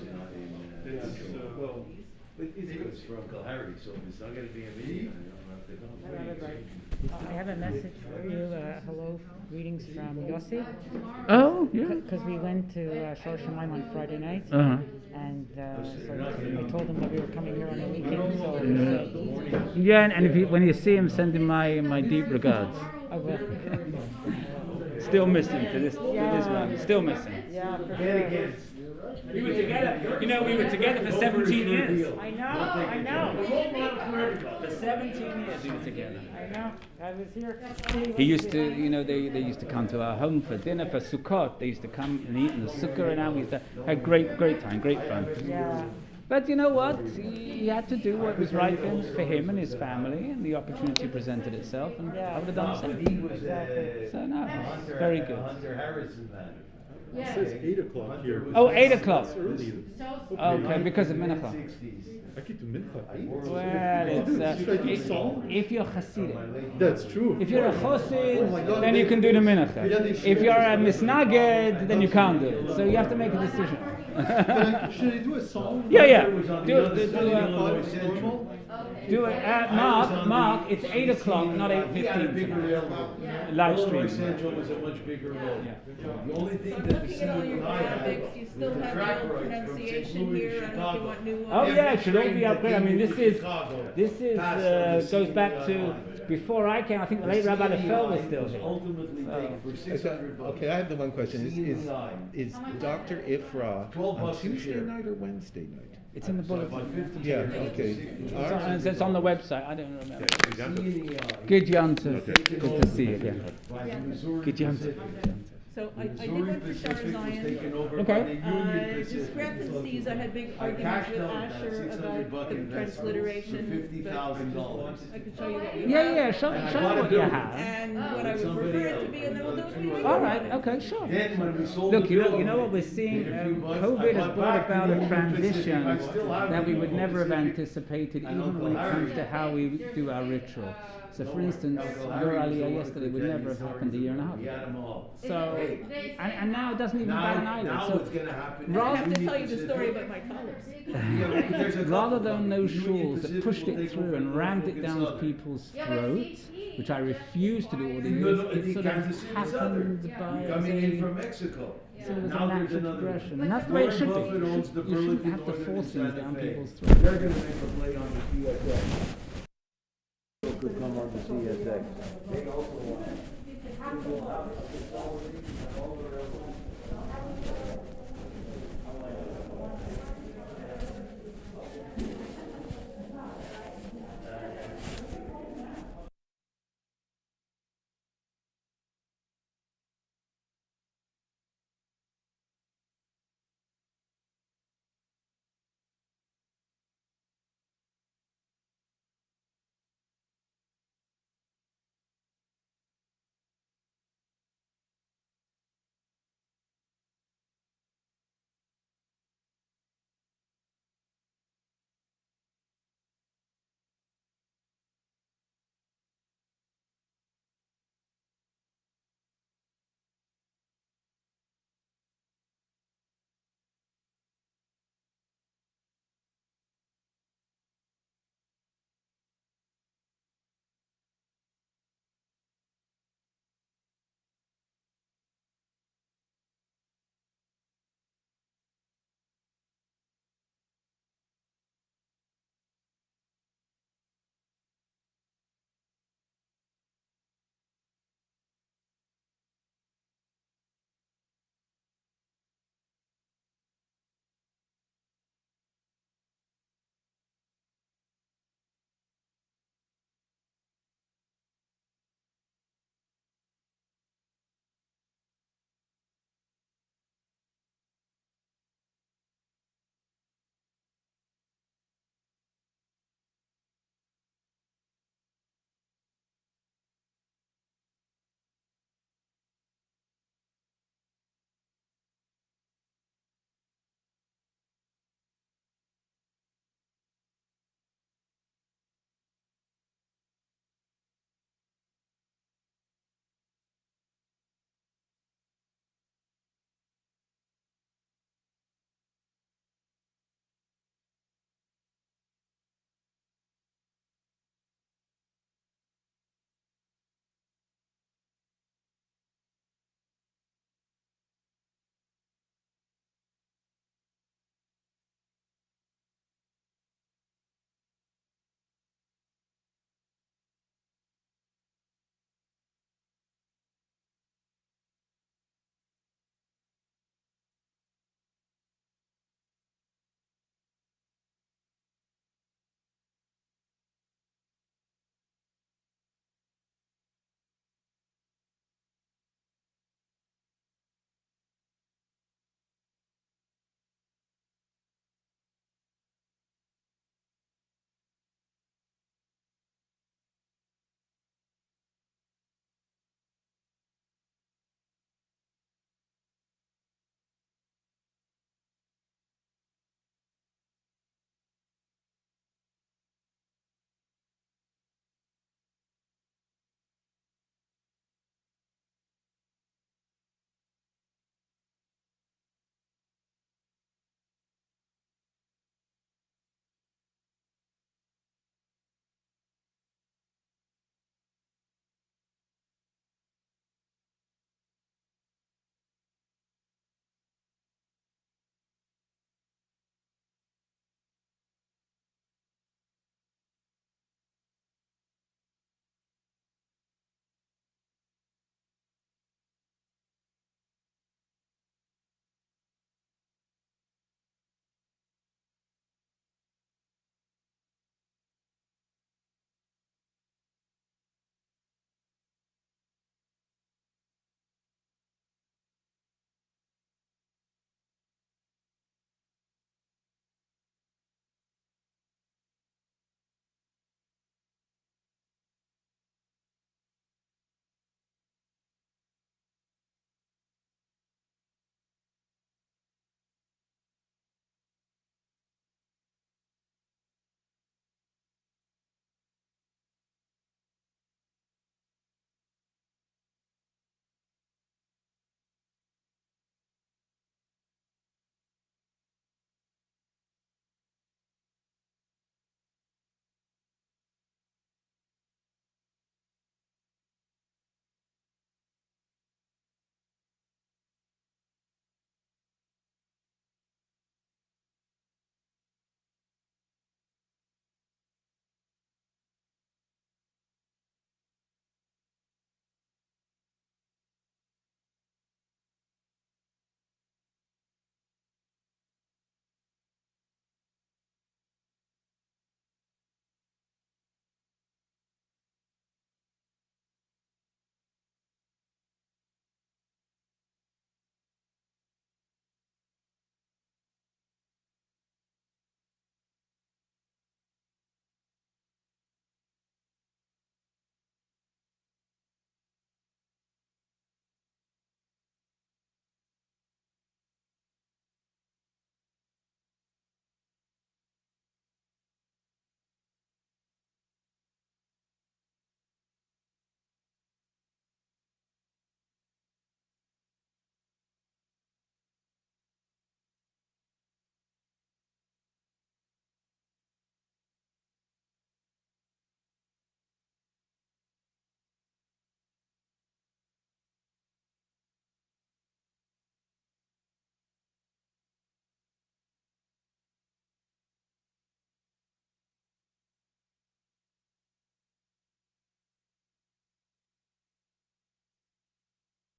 it's from Uncle Harry, so if it's not going to be a minion, I don't have to come. I have a message for you. Hello, greetings from Yossi. Oh, yeah. Because we went to Shaare Zedek on Friday night, Uh-huh. and so I told him that we were coming here on the weekend. So Yeah, and if when you see him, send him my deep regards. I will. Still missing to this man. Still missing. Yeah, for sure. We were together. We were together for 17 years. I know. For 17 years we were together. I know. I was here. He used to, they used to come to our home for dinner for Sukkot. They used to come and eat in the sukkah, and we used to have great time, great fun. Yeah. But you know what? He had to do what was right for him and his family, and the opportunity presented itself, and I would have done the same. He was So no, very good. Hunter Harrison man. It says 8 o'clock here. Oh, 8 o'clock. Early. Okay, because of Mincha. I keep to mincha. Well, if you're Hasidic. That's true. If you're a Chosid, Oh my God. then you can do the Mincha. If you're a Misnaged, then you can't do it. So you have to make a decision. Should I do a song? Yeah. Normal? Do it at Mark, it's 8 o'clock, not 8:15 tonight. Live stream. Central was a much bigger role. Yeah. The only thing I'm that the looking at all city your and I had graphics, you still was the have track the old rights from pronunciation St. Louis here, to I don't know if you Chicago. want new ones. Oh yeah, it should all be upgraded. I mean, this is Chicago, goes back to before I came. I think the late Rabbi Lefel was still here. Ultimately paid for $600. Okay, I have the one question. Is Dr. Ifra 12 on bucks a Tuesday share. night or Wednesday night? It's in the bulletin. Yeah, okay. It's on the website. I don't remember. Good Yanta. Good to see you again. Good Yanta. So I did one for Shaare Zion. Okay. Discrepancies, I had big arguments with Asher about the transliteration, but I can show you what we have. Yeah. Show me what you have. And what I would prefer it to be, and then we'll do it. All right. Okay. Sure. Then when we sold Look, the you know building, what we're seeing. a few bucks, COVID I has bought brought back about the a old transition Mississippi. I still have that we the would old never have Mississippi. anticipated, And even when it Uncle comes to Harry. how we do our ritual. So, for instance, your Aliyah yesterday would never have happened a year and a half We had ago. them all. So, and now it doesn't even bat an eyelid. Now So, it's going to happen. I have to tell you the story about my colors. rather than those shawls that pushed it through and rammed it down people's throats, which I refuse to do all the years, it sort of happened by Coming in from Mexico. so it was a Now there's natural another progression. one. And that's the way it should Warren Buffett be. owns the You shouldn't Burlington have to Northern force things Santa down Fe. people's throats. They're going to make a play on the CSX. Could come on the CSX.